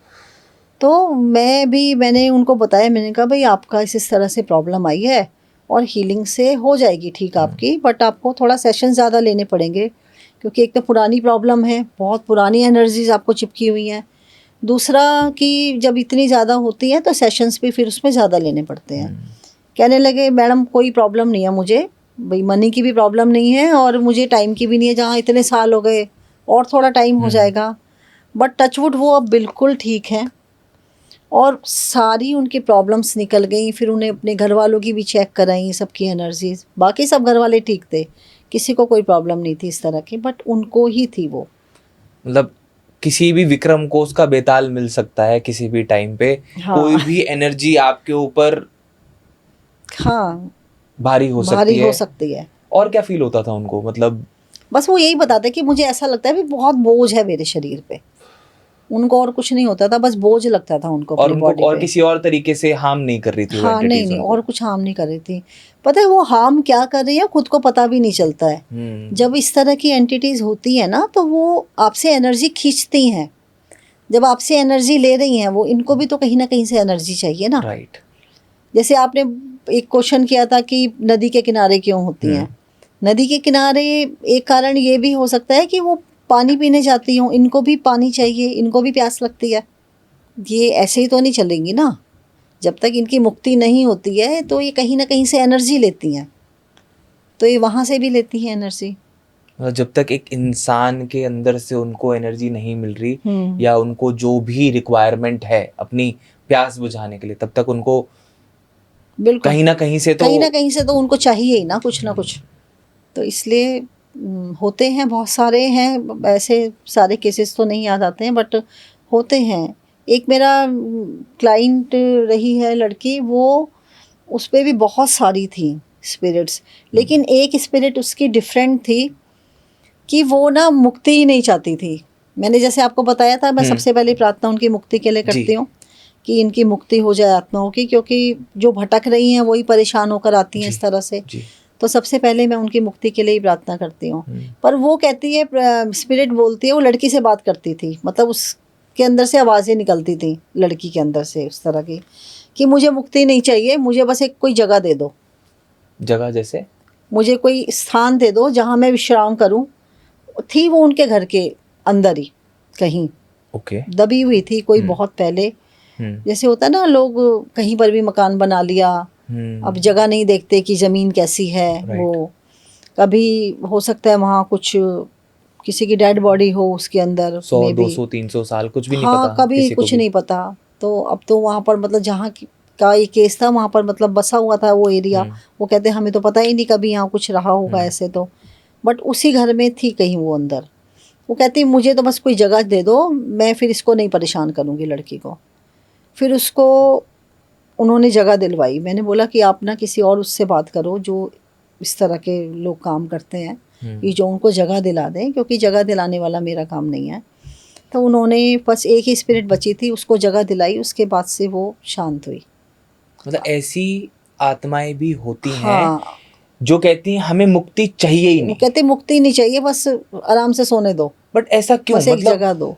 तो मैंने उनको बताया, मैंने कहा भाई आपका इस तरह से प्रॉब्लम आई है और हीलिंग से हो जाएगी ठीक आपकी, बट आपको थोड़ा सेशन ज़्यादा लेने पड़ेंगे क्योंकि एक तो पुरानी प्रॉब्लम है, बहुत पुरानी एनर्जीज आपको चिपकी हुई हैं। दूसरा कि जब इतनी ज़्यादा होती है तो सेशंस भी फिर उसमें ज़्यादा लेने पड़ते हैं। कहने लगे मैडम कोई प्रॉब्लम नहीं है मुझे, भाई मनी की भी प्रॉब्लम नहीं है और मुझे टाइम की भी नहीं है, जहाँ इतने साल हो गए और थोड़ा टाइम हो जाएगा। बट टचवुड वो अब बिल्कुल ठीक है और सारी उनकी प्रॉब्लम्स निकल गई। फिर उन्हें अपने घर वालों की भी चेक कराई, सबकी एनर्जीज, बाकी सब घर वाले ठीक थे, किसी को कोई प्रॉब्लम नहीं थी इस तरह की, बट उनको ही थी वो। मतलब किसी भी विक्रम को उसका बेताल मिल सकता है किसी भी टाइम पे। हाँ। कोई भी एनर्जी आपके ऊपर हाँ भारी हो सकती भारी है। हो सकती है। और क्या फील होता था उनको? मतलब बस वो यही बताते कि मुझे ऐसा लगता है भी बहुत बोझ है मेरे शरीर पे। उनको और कुछ नहीं होता था, बस बोझ लगता था उनको और अपनी उनको बॉडी और पे। किसी और तरीके से हार्म नहीं कर रही थी वो हाँ नहीं एंटिटीज नहीं, उनको। और कुछ हार्म नहीं कर रही थी। पता है वो हार्म क्या कर रही है खुद को पता भी नहीं चलता है। जब इस तरह की एंटिटीज होती है ना तो वो आपसे एनर्जी खींचती हैं। जब आपसे एनर्जी ले रही हैं वो, इनको भी तो कहीं ना कहीं से एनर्जी चाहिए ना। राइट। जैसे आपने एक क्वेश्चन किया था कि नदी के किनारे क्यों होती हैं। नदी के किनारे एक कारण ये भी हो सकता है कि वो पानी पीने जाती हों, इनको भी पानी चाहिए, इनको भी प्यास लगती है। ये ऐसे ही तो नहीं चलेंगी ना, जब तक इनकी मुक्ति नहीं होती है तो ये कहीं ना कहीं से एनर्जी लेती हैं, तो ये वहाँ से भी लेती हैं एनर्जी। मतलब जब तक एक इंसान के अंदर से उनको एनर्जी नहीं मिल रही या उनको जो भी रिक्वायरमेंट है अपनी प्यास बुझाने के लिए, तब तक उनको बिल्कुल कहीं ना कहीं से तो उनको चाहिए ही ना कुछ ना कुछ। तो इसलिए होते हैं, बहुत सारे हैं ऐसे, सारे केसेस तो नहीं याद आते हैं बट होते हैं। एक मेरा क्लाइंट रही है लड़की, वो उस पे भी बहुत सारी थी स्पिरिट्स, लेकिन एक स्पिरिट उसकी डिफरेंट थी कि वो ना मुक्ति ही नहीं चाहती थी। मैंने जैसे आपको बताया था, मैं सबसे पहले प्रार्थना उनकी मुक्ति के लिए करती हूँ कि इनकी मुक्ति हो जाए आत्माओं की, क्योंकि जो भटक रही हैं वही परेशान होकर आती हैं इस तरह से। तो सबसे पहले मैं उनकी मुक्ति के लिए ही प्रार्थना करती हूँ। पर वो कहती है, स्पिरिट बोलती है, वो लड़की से बात करती थी, मतलब उसके अंदर से आवाज़ें निकलती थी लड़की के अंदर से उस तरह की कि मुझे मुक्ति नहीं चाहिए, मुझे बस एक कोई जगह दे दो। जगह जैसे मुझे कोई स्थान दे दो जहाँ मैं विश्राम करूँ। थी वो उनके घर के अंदर ही कहीं दबी हुई थी, कोई बहुत पहले। जैसे होता है ना, लोग कहीं पर भी मकान बना लिया, अब जगह नहीं देखते कि ज़मीन कैसी है। वो कभी हो सकता है वहाँ कुछ किसी की डेड बॉडी हो उसके अंदर, 100-200-300 साल कुछ भी नहीं पता। हाँ कभी कुछ नहीं पता। तो अब तो वहाँ पर मतलब जहाँ का ये केस था वहाँ पर मतलब बसा हुआ था वो एरिया। वो कहते हमें तो पता ही नहीं कभी यहाँ कुछ रहा होगा ऐसे तो, बट उसी घर में थी कहीं वो अंदर। वो कहती मुझे तो बस कोई जगह दे दो, मैं फिर इसको नहीं परेशान करूँगी लड़की को। फिर उसको उन्होंने जगह दिलवाई। मैंने बोला कि आप ना किसी और उससे बात करो जो इस तरह के लोग काम करते हैं, कि जो उनको जगह दिला दें, क्योंकि जगह दिलाने वाला मेरा काम नहीं है। तो उन्होंने बस एक ही स्पिरिट बची थी, उसको जगह दिलाई, उसके बाद से वो शांत हुई। मतलब ऐसी आत्माएं भी होती हैं जो कहती हैं हमें मुक्ति चाहिए ही नहीं। वो कहते मुक्ति नहीं चाहिए, बस आराम से सोने दो। बट ऐसा क्यों? बस एक जगह दो।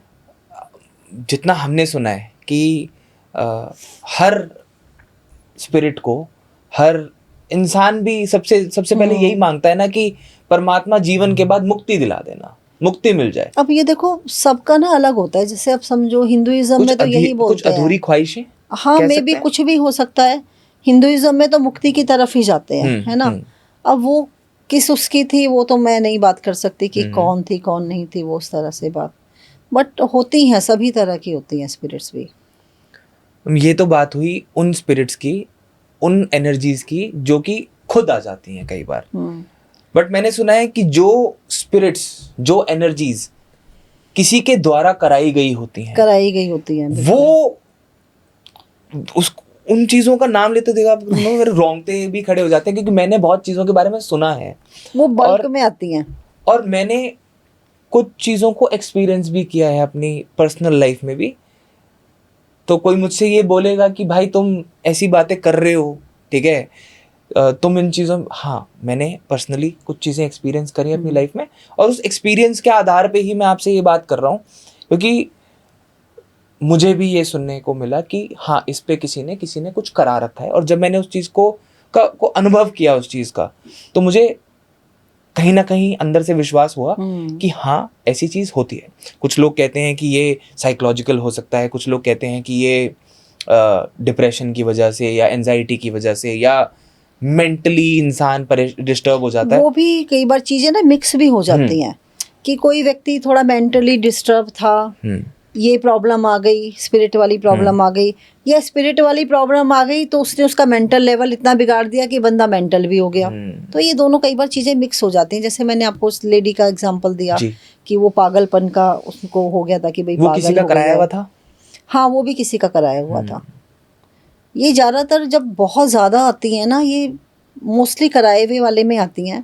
जितना हमने सुना है कि हर स्पिरिट को, हर इंसान भी सबसे पहले यही मांगता है ना कि परमात्मा जीवन के बाद मुक्ति दिला देना, मुक्ति मिल जाए। अब ये देखो सबका ना अलग होता है, जैसे आप समझो हिंदुइज्म में तो यही बोलते हैं, कुछ अधूरी ख्वाहिशें, हाँ मे भी कुछ भी हो सकता है। हिंदुइज्म में तो मुक्ति की तरफ ही जाते हैं, है ना। अब वो किस उसकी थी वो तो मैं नहीं बात कर सकती कि कौन थी कौन नहीं थी, वो उस तरह से बात, बट होती हैं, सभी तरह की होती हैं स्पिरिट्स भी। ये तो बात हुई उन स्पिरिट्स की, उन एनर्जीज की जो कि खुद आ जाती हैं कई बार। बट मैंने सुना है कि जो स्पिरिट्स, जो एनर्जीज किसी के द्वारा कराई गई होती हैं, वो उन चीजों का नाम लेते देखा मेरे रोंगटे भी खड़े हो जाते हैं, क्योंकि मैंने बहुत चीजों के बारे में सुना है, वो बल्क में आती हैं। और मैंने कुछ चीजों को एक्सपीरियंस भी किया है अपनी पर्सनल लाइफ में भी। तो कोई मुझसे ये बोलेगा कि भाई तुम ऐसी बातें कर रहे हो, ठीक है, तुम इन चीज़ों, हाँ मैंने पर्सनली कुछ चीज़ें एक्सपीरियंस करी अपनी लाइफ में, और उस एक्सपीरियंस के आधार पे ही मैं आपसे ये बात कर रहा हूँ, क्योंकि मुझे भी ये सुनने को मिला कि हाँ इस पे किसी ने कुछ करा रखा है। और जब मैंने उस चीज़ को अनुभव किया उस चीज़ का, तो मुझे कहीं ना कहीं अंदर से विश्वास हुआ कि हाँ ऐसी चीज़ होती है। कुछ लोग कहते हैं कि ये साइकोलॉजिकल हो सकता है, कुछ लोग कहते हैं कि ये डिप्रेशन की वजह से या एंजाइटी की वजह से या मेंटली इंसान डिस्टर्ब हो जाता है। वो भी कई बार चीज़ें ना मिक्स भी हो जाती हैं कि कोई व्यक्ति थोड़ा मेंटली डिस्टर्ब था, ये प्रॉब्लम आ गई, स्पिरिट वाली प्रॉब्लम आ गई, या स्पिरिट वाली प्रॉब्लम आ गई तो उसने उसका मेंटल लेवल इतना बिगाड़ दिया कि बंदा मेंटल भी हो गया। तो ये दोनों कई बार चीज़ें मिक्स हो जाती हैं। जैसे मैंने आपको उस लेडी का एग्जांपल दिया कि वो पागलपन का उसको हो गया था कि भाई वो किसी का कराया हुआ था। हाँ वो भी किसी का कराया हुआ था। ये ज़्यादातर जब बहुत ज़्यादा आती हैं ना, ये मोस्टली कराए हुए वाले में आती हैं।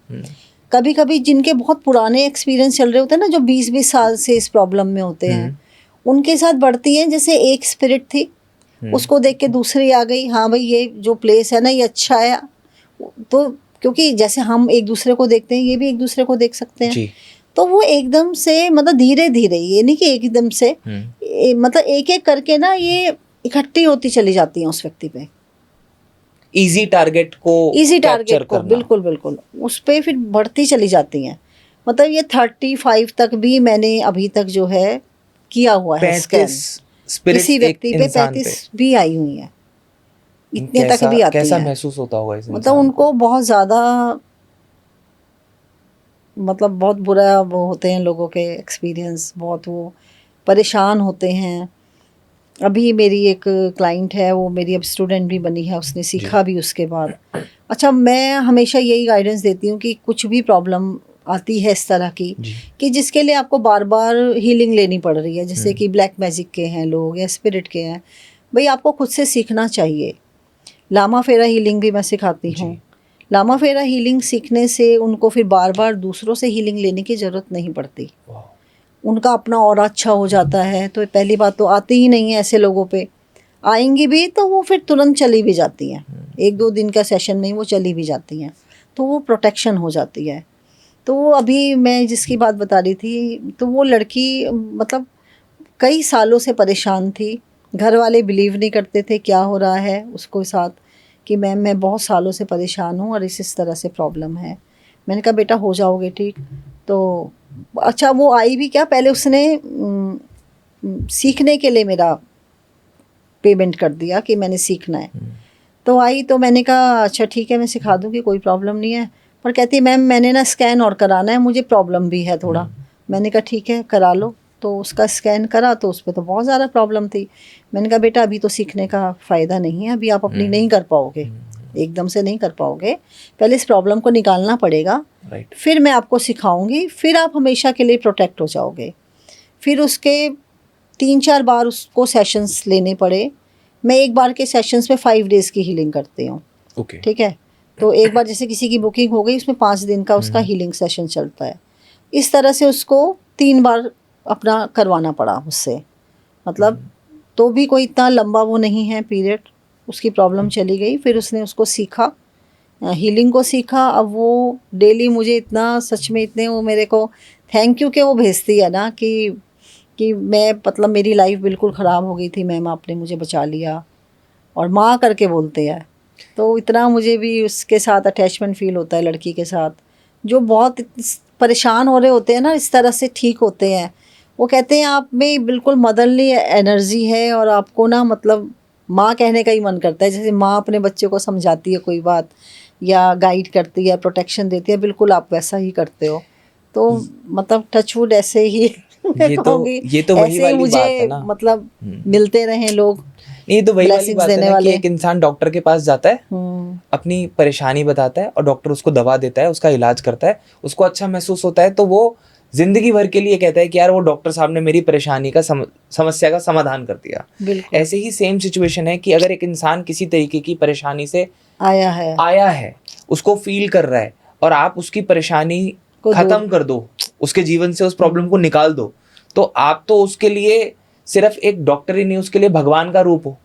कभी कभी जिनके बहुत पुराने एक्सपीरियंस चल रहे होते हैं ना, जो 20-20 साल से इस प्रॉब्लम में होते हैं, उनके साथ बढ़ती हैं। जैसे एक स्पिरिट थी, उसको देख के दूसरी आ गई, हाँ भाई ये जो प्लेस है ना ये अच्छा है। तो क्योंकि जैसे हम एक दूसरे को देखते हैं, ये भी एक दूसरे को देख सकते हैं, तो वो एकदम से मतलब धीरे धीरे, ये नहीं कि एकदम से, मतलब एक एक करके ना ये इकट्ठी होती चली जाती हैं उस व्यक्ति पे। इजी टारगेट को बिल्कुल बिल्कुल उस पे फिर बढ़ती चली जाती हैं। मतलब ये 35 तक भी मैंने अभी तक जो है किया हुआ है स्कैन। किसी व्यक्ति पे 35 भी आई हुई है, इतने तक भी आती है। कैसा महसूस होता होगा इस मतलब उनको बहुत ज़्यादा, मतलब बहुत बुरा वो होते हैं लोगों के एक्सपीरियंस, बहुत वो परेशान होते हैं। अभी मेरी एक क्लाइंट है, वो मेरी अब स्टूडेंट भी बनी है, उसने सीखा भी उसके बाद। अच्छा, मैं हमेशा यही गाइडेंस देती हूँ कि कुछ भी प्रॉब्लम आती है इस तरह की कि जिसके लिए आपको बार बार हीलिंग लेनी पड़ रही है, जैसे कि ब्लैक मैजिक के हैं लोग या स्पिरिट के हैं, भाई आपको खुद से सीखना चाहिए। लामा फेरा हीलिंग भी मैं सिखाती हूँ। लामा फेरा हीलिंग सीखने से उनको फिर बार बार दूसरों से हीलिंग लेने की ज़रूरत नहीं पड़ती, उनका अपना और अच्छा हो जाता है। तो पहली बात तो आती ही नहीं है ऐसे लोगों पे, आएंगी भी तो वो फिर तुरंत चली भी जाती हैं, 1-2 दिन का सेशन में वो चली भी जाती हैं, तो वो प्रोटेक्शन हो जाती है। तो वो अभी मैं जिसकी बात बता रही थी, तो वो लड़की मतलब कई सालों से परेशान थी, घर वाले बिलीव नहीं करते थे क्या हो रहा है उसको साथ, कि मैम मैं बहुत सालों से परेशान हूँ और इस तरह से प्रॉब्लम है। मैंने कहा बेटा हो जाओगे ठीक। तो अच्छा वो आई भी क्या, पहले उसने सीखने के लिए मेरा पेमेंट कर दिया कि मैंने सीखना है। तो आई तो मैंने कहा अच्छा ठीक है मैं सिखा दूँगी, कोई प्रॉब्लम नहीं है। पर कहती मैम मैंने ना स्कैन और कराना है, मुझे प्रॉब्लम भी है थोड़ा। मैंने कहा ठीक है करा लो। तो उसका स्कैन करा तो उस पर तो बहुत ज़्यादा प्रॉब्लम थी। मैंने कहा बेटा अभी तो सीखने का फ़ायदा नहीं है, अभी आप अपनी नहीं कर पाओगे, एकदम से नहीं कर पाओगे, पहले इस प्रॉब्लम को निकालना पड़ेगा, फिर मैं आपको सिखाऊंगी, फिर आप हमेशा के लिए प्रोटेक्ट हो जाओगे। फिर उसके 3-4 बार उसको सेशंस लेने पड़े। मैं एक बार के सेशंस में 5 डेज़ की हीलिंग करती हूँ, ठीक है। तो एक बार जैसे किसी की बुकिंग हो गई, उसमें 5 दिन का उसका हीलिंग सेशन चलता है। इस तरह से उसको 3 बार अपना करवाना पड़ा मुझसे, मतलब तो भी कोई इतना लंबा वो नहीं है पीरियड। उसकी प्रॉब्लम चली गई, फिर उसने उसको सीखा, हीलिंग को सीखा। अब वो डेली मुझे इतना, सच में इतने वो मेरे को थैंक यू के वो भेजती है ना कि मैं मतलब मेरी लाइफ बिल्कुल ख़राब हो गई थी मैम, आपने मुझे बचा लिया, और माँ करके बोलते हैं। तो इतना मुझे भी उसके साथ अटैचमेंट फील होता है, लड़की के साथ, जो बहुत परेशान हो रहे होते हैं ना, इस तरह से ठीक होते हैं। वो कहते हैं आप में बिल्कुल मदरली एनर्जी है और आपको ना मतलब माँ कहने का ही मन करता है। जैसे माँ अपने बच्चे को समझाती है कोई बात या गाइड करती है, प्रोटेक्शन देती है, बिल्कुल आप वैसा ही करते हो। तो मतलब टचवुड ऐसे ही मैं कहूँगी, ये तो वही ऐसे ही वाली मुझे बात है ना। मतलब मिलते रहे लोग, ये तो वही वाली blessings बात है देने ना कि वाले। एक इंसान डॉक्टर के पास जाता है, अपनी परेशानी बताता है और डॉक्टर उसको दवा देता है, उसका इलाज करता है, उसको अच्छा महसूस होता है, तो वो जिंदगी भर के लिए कहता है कि यार वो डॉक्टर साहब ने मेरी परेशानी का समस्या का समाधान कर दिया। बिल्कुल ऐसे ही सेम सिचुएशन है कि अगर एक इंसान किसी तरीके की परेशानी से आया है, उसको फील कर रहा है और आप उसकी परेशानी को खत्म कर दो, उसके जीवन से उस प्रॉब्लम को निकाल दो, तो आप तो उसके लिए सिर्फ एक डॉक्टर ही नहीं, उसके लिए भगवान का रूप हो।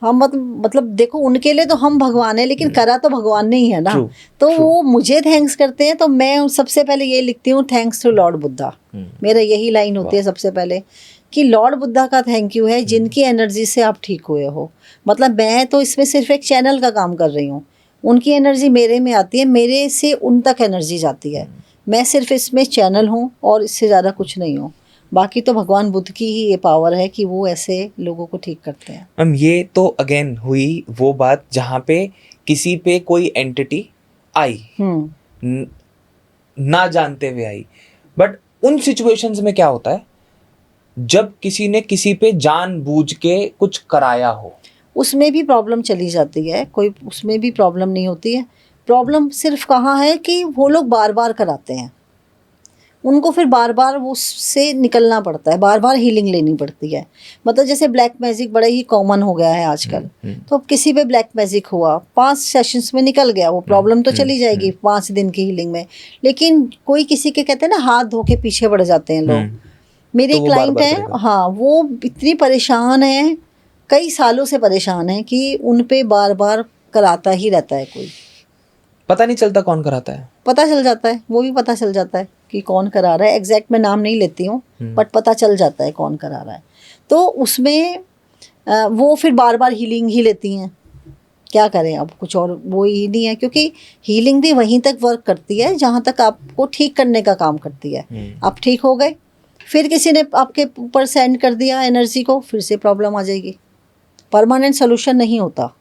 हम मतलब देखो, उनके लिए तो हम भगवान है, लेकिन करा तो भगवान ने ही है ना। True, तो true. वो मुझे थैंक्स करते हैं, तो मैं सबसे पहले ये लिखती हूँ, थैंक्स टू लॉर्ड बुद्धा। मेरा यही लाइन होती है सबसे पहले कि लॉर्ड बुद्धा का थैंक यू है, जिनकी एनर्जी से आप ठीक हुए हो। मतलब मैं तो इसमें सिर्फ एक चैनल का काम कर रही हूँ, उनकी एनर्जी मेरे में आती है, मेरे से उन तक एनर्जी जाती है। मैं सिर्फ इसमें चैनल हूँ और इससे ज़्यादा कुछ नहीं हूँ। बाकी तो भगवान बुद्ध की ही ये पावर है कि वो ऐसे लोगों को ठीक करते हैं। मैम ये तो अगेन हुई वो बात जहाँ पे किसी पे कोई एंटिटी आई, ना जानते हुए आई, बट उन सिचुएशंस में क्या होता है जब किसी ने किसी पे जानबूझ के कुछ कराया हो, उसमें भी प्रॉब्लम चली जाती है, कोई उसमें भी प्रॉब्लम नहीं होती है। प्रॉब्लम सिर्फ कहाँ है कि वो लोग बार बार कराते हैं, उनको फिर बार बार उससे निकलना पड़ता है, बार बार हीलिंग लेनी पड़ती है। मतलब जैसे ब्लैक मैजिक बड़ा ही कॉमन हो गया है आजकल। तो अब किसी पे ब्लैक मैजिक हुआ, 5 सेशंस में निकल गया, वो प्रॉब्लम तो चली जाएगी 5 दिन की हीलिंग में। लेकिन कोई किसी के कहते हैं ना हाथ धो के पीछे पड़ जाते हैं लोग। मेरे तो वो क्लाइंट बार-बार हैं, करेगा। हाँ, वो इतनी परेशान है, कई सालों से परेशान है कि उन पे बार बार कराता ही रहता है कोई। पता नहीं चलता कौन कराता है। पता चल जाता है, वो भी पता चल जाता है कि कौन करा रहा है। एग्जैक्ट मैं नाम नहीं लेती हूँ, बट पता चल जाता है कौन करा रहा है। तो उसमें वो फिर बार बार हीलिंग ही लेती हैं। क्या करें अब, कुछ और वो ही नहीं है, क्योंकि हीलिंग भी वहीं तक वर्क करती है जहाँ तक आपको ठीक करने का काम करती है। आप ठीक हो गए, फिर किसी ने आपके ऊपर सेंड कर दिया एनर्जी को, फिर से प्रॉब्लम आ जाएगी। परमानेंट सोल्यूशन नहीं होता।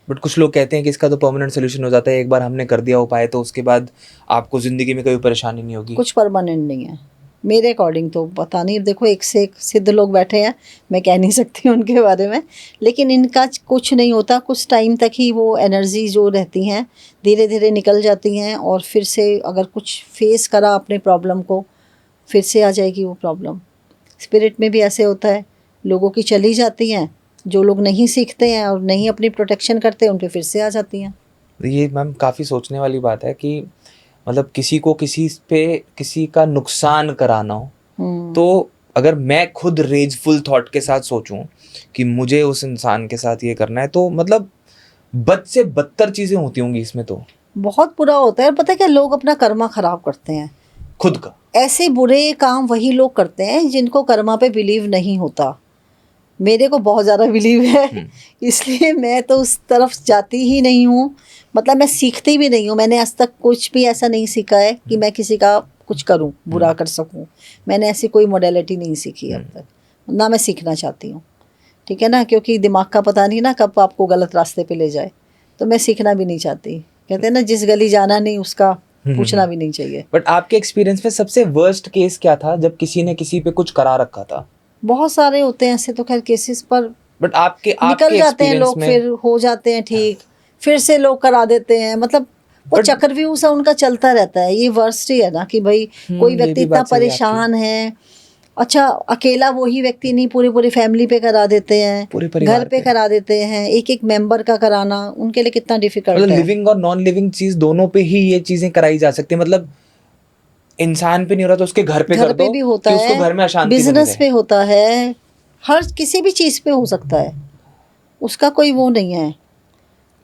बट कुछ लोग कहते हैं कि इसका तो परमानेंट सोल्यूशन हो जाता है, एक बार हमने कर दिया उपाय तो उसके बाद आपको जिंदगी में कोई परेशानी नहीं होगी। कुछ परमानेंट नहीं है मेरे अकॉर्डिंग, तो पता नहीं। देखो, एक से एक सिद्ध लोग बैठे हैं, मैं कह नहीं सकती उनके बारे में, लेकिन इनका कुछ नहीं होता। कुछ टाइम तक ही वो एनर्जी जो रहती हैं धीरे धीरे निकल जाती हैं, और फिर से अगर कुछ फेस करा अपने प्रॉब्लम को, फिर से आ जाएगी वो प्रॉब्लम। स्पिरिट में भी ऐसे होता है, लोगों की चली जाती हैं, जो लोग नहीं सीखते हैं और नहीं अपनी प्रोटेक्शन करते उन पे फिर से आ जाती हैं। ये मैम काफ़ी सोचने वाली बात है कि मतलब किसी को किसी पे किसी का नुकसान कराना हो, तो अगर मैं खुद रेजफुल थॉट के साथ सोचूं कि मुझे उस इंसान के साथ ये करना है, तो मतलब बद से बदतर चीज़ें होती होंगी इसमें, तो बहुत बुरा होता है। और पता है क्या, लोग अपना कर्मा खराब करते हैं। खुद का ऐसे बुरे काम वही लोग करते हैं जिनको कर्मा पे बिलीव नहीं होता। मेरे को बहुत ज़्यादा बिलीव है, इसलिए मैं तो उस तरफ जाती ही नहीं हूँ। मतलब मैं सीखती भी नहीं हूँ। मैंने आज तक कुछ भी ऐसा नहीं सीखा है कि मैं किसी का कुछ करूँ, बुरा कर सकूँ। मैंने ऐसी कोई मॉडलिटी नहीं सीखी अब तक, ना मैं सीखना चाहती हूँ। ठीक है ना, क्योंकि दिमाग का पता नहीं ना कब आपको गलत रास्ते पे ले जाए, तो मैं सीखना भी नहीं चाहती। कहते हैं ना, जिस गली जाना नहीं उसका पूछना भी नहीं चाहिए। बट आपके एक्सपीरियंस में सबसे वर्स्ट केस क्या था जब किसी ने किसी पे कुछ करा रखा था? बहुत सारे होते हैं ऐसे तो खैर केसेस, पर बट आपके निकल जाते हैं लोग, में फिर हो जाते हैं ठीक, फिर से लोग करा देते हैं। मतलब वो चक्रव्यूह सा उनका चलता रहता है। ये वर्स्ट ही है ना कि भाई कोई व्यक्ति इतना परेशान है, अच्छा अकेला वही व्यक्ति नहीं, पूरी फैमिली पे करा देते हैं, घर पे करा देते हैं। एक एक मेंबर का कराना उनके लिए कितना डिफिकल्ट है। लिविंग और नॉन लिविंग चीज दोनों पे ही ये चीजें कराई जा सकती है। मतलब इंसान पे नहीं हो रहा तो उसके घर पे कर दो, भी होता कि है, उसको घर में अशांति बनी बिजनेस रहे। पे होता है, हर किसी भी चीज पे हो सकता है, उसका कोई वो नहीं है।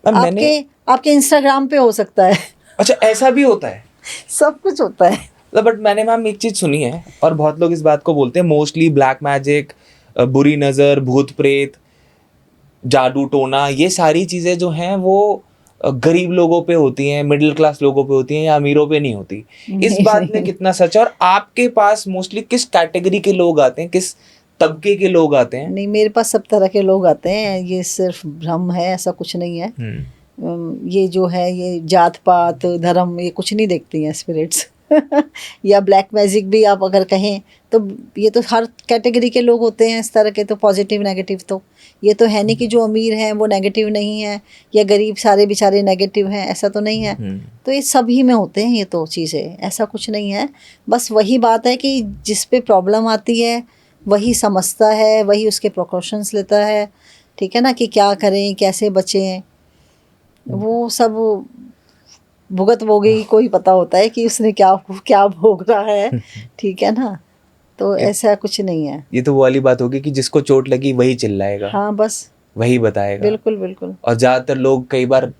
आपके इंस्टाग्राम पे हो सकता है। अच्छा, ऐसा भी होता है? सब कुछ होता है। बट मैंने मैम एक चीज सुनी है, और बहुत लोग इस बात को बोलते हैं, मोस्टली ब्लैक मैजिक, बुरी नजर, भूत प्रेत, जादू टोना, ये सारी चीज़ें जो हैं वो गरीब लोगों पे होती हैं, मिडिल क्लास लोगों पे होती हैं, या अमीरों पे नहीं होती। इस बात में कितना सच है? और आपके पास मोस्टली किस कैटेगरी के लोग आते हैं, किस तबके के लोग आते हैं? नहीं, मेरे पास सब तरह के लोग आते हैं, ये सिर्फ भ्रम है, ऐसा कुछ नहीं है। ये जो है ये जात पात धर्म ये कुछ नहीं देखती हैं स्पिरिट्स या ब्लैक मैजिक भी आप अगर कहें तो ये तो हर कैटेगरी के लोग होते हैं इस तरह के, तो पॉजिटिव नेगेटिव, तो ये तो है नहीं कि जो अमीर हैं वो नेगेटिव नहीं है या गरीब सारे बेचारे नेगेटिव हैं, ऐसा तो नहीं है। तो ये सभी में होते हैं ये तो चीज़ें, ऐसा कुछ नहीं है। बस वही बात है कि जिस पे प्रॉब्लम आती है वही समझता है, वही उसके प्रिकॉशंस लेता है, ठीक है ना, कि क्या करें कैसे बचें, वो सब भुगत भोगी को ही पता होता है कि उसने क्या क्या भोग रहा है, ठीक है ना। तो ऐसा कुछ नहीं है। ये तो वो वाली बात होगी कि जिसको चोट लगी वही चिल्लाएगा, हाँ बस वही बताएगा। बिल्कुल बिल्कुल। और ज़्यादातर लोग कई बार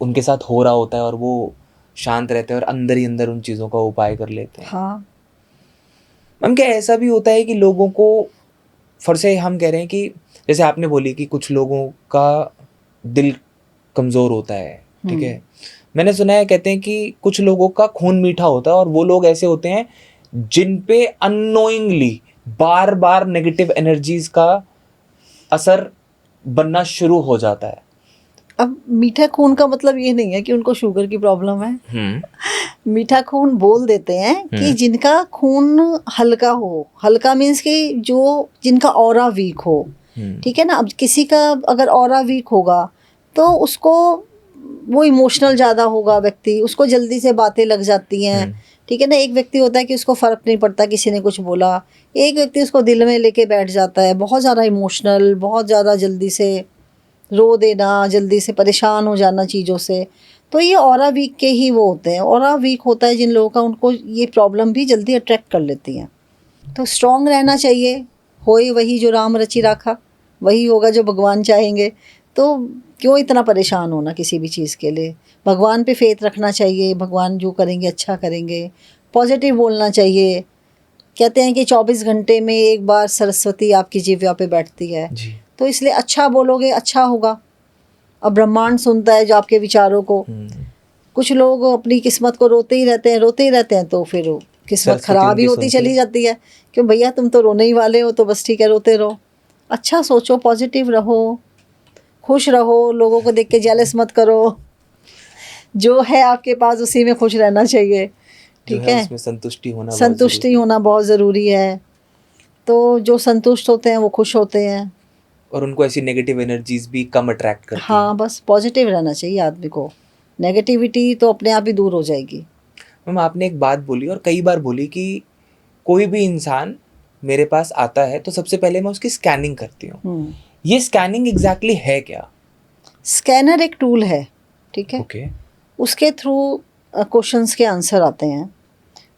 उनके साथ हो रहा होता है और वो शांत रहते हैं और अंदर ही अंदर उन चीज़ों का उपाय कर लेते हैं। हाँ मैम, क्या ऐसा भी होता है कि लोगों को फिर से हम कह रहे हैं कि जैसे आपने बोली कि कुछ लोगों का दिल कमज़ोर होता है, ठीक है, मैंने सुना है कहते हैं कि कुछ लोगों का खून मीठा होता है और वो लोग ऐसे होते हैं जिन पे अननोइंगली बार बार नेगेटिव एनर्जीज का असर बनना शुरू हो जाता है। अब मीठा खून का मतलब ये नहीं है कि उनको शुगर की प्रॉब्लम है। मीठा खून बोल देते हैं कि जिनका खून हल्का हो, हल्का मीन्स कि जो जिनका ऑरा वीक हो, ठीक है ना। अब किसी का अगर ऑरा वीक होगा तो उसको वो इमोशनल ज़्यादा होगा व्यक्ति, उसको जल्दी से बातें लग जाती हैं, ठीक है ना। एक व्यक्ति होता है कि उसको फ़र्क नहीं पड़ता किसी ने कुछ बोला, एक व्यक्ति उसको दिल में लेके बैठ जाता है, बहुत ज़्यादा इमोशनल, बहुत ज़्यादा जल्दी से रो देना, जल्दी से परेशान हो जाना चीज़ों से। तो ये ऑरा वीक के ही वो होते हैं। ऑरा वीक होता है जिन लोगों का, उनको ये प्रॉब्लम भी जल्दी अट्रैक्ट कर लेती हैं। तो स्ट्रॉन्ग रहना चाहिए, होए वही जो राम रचि राखा, वही होगा जो भगवान चाहेंगे। तो क्यों इतना परेशान होना किसी भी चीज़ के लिए, भगवान पे फेथ रखना चाहिए, भगवान जो करेंगे अच्छा करेंगे, पॉजिटिव बोलना चाहिए। कहते हैं कि 24 घंटे में एक बार सरस्वती आपकी जिह्वा पे बैठती है जी। तो इसलिए अच्छा बोलोगे अच्छा होगा। अब ब्रह्मांड सुनता है जो आपके विचारों को। कुछ लोग अपनी किस्मत को रोते ही रहते हैं तो फिर किस्मत खराब ही होती चली जाती है। क्यों भैया, तुम तो रोने ही वाले हो, तो बस ठीक है रोते रहो। अच्छा सोचो, पॉजिटिव रहो, खुश रहो, लोगों को देख के जेलस मत करो। जो है आपके पास उसी में खुश रहना चाहिए, ठीक है। उसमें संतुष्टि होना बहुत ज़रूरी है। तो जो संतुष्ट होते हैं वो खुश होते हैं और उनको ऐसी नेगेटिव एनर्जीज भी कम अट्रैक्ट करती हैं। हाँ बस पॉजिटिव रहना चाहिए आदमी को, नेगेटिविटी तो अपने आप ही दूर हो जाएगी। मैम, आपने एक बात बोली और कई बार बोली कि कोई भी इंसान मेरे पास आता है तो सबसे पहले मैं उसकी स्कैनिंग करती हूँ। ये स्कैनिंग एग्जैक्टली है क्या? स्कैनर एक टूल है, ठीक है। ओके। उसके थ्रू क्वेश्चंस के आंसर आते हैं,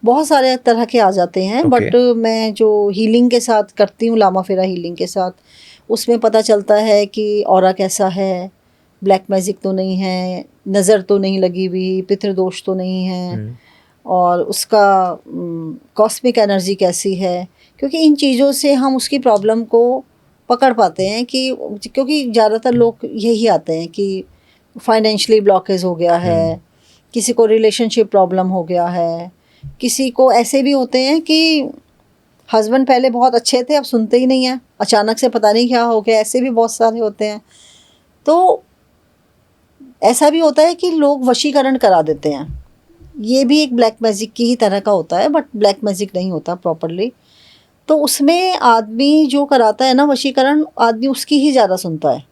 बहुत सारे तरह के आ जाते हैं। बट मैं जो हीलिंग के साथ करती हूँ, लामा फेरा हीलिंग के साथ, उसमें पता चलता है कि ऑरा कैसा है, ब्लैक मैजिक तो नहीं है, नज़र तो नहीं लगी हुई, पितृदोष तो नहीं है, और उसका कॉस्मिक एनर्जी कैसी है। क्योंकि इन चीज़ों से हम उसकी प्रॉब्लम को पकड़ पाते हैं कि क्योंकि ज़्यादातर लोग यही आते हैं कि फाइनेंशियली ब्लॉकेज हो गया है, किसी को रिलेशनशिप प्रॉब्लम हो गया है, किसी को ऐसे भी होते हैं कि हस्बैंड पहले बहुत अच्छे थे अब सुनते ही नहीं हैं, अचानक से पता नहीं क्या हो गया, ऐसे भी बहुत सारे होते हैं। तो ऐसा भी होता है कि लोग वशीकरण करा देते हैं, ये भी एक ब्लैक मैजिक की ही तरह का होता है, बट ब्लैक मैजिक नहीं होता प्रॉपरली। तो उसमें आदमी जो कराता है ना वशीकरण, आदमी उसकी ही ज़्यादा सुनता है,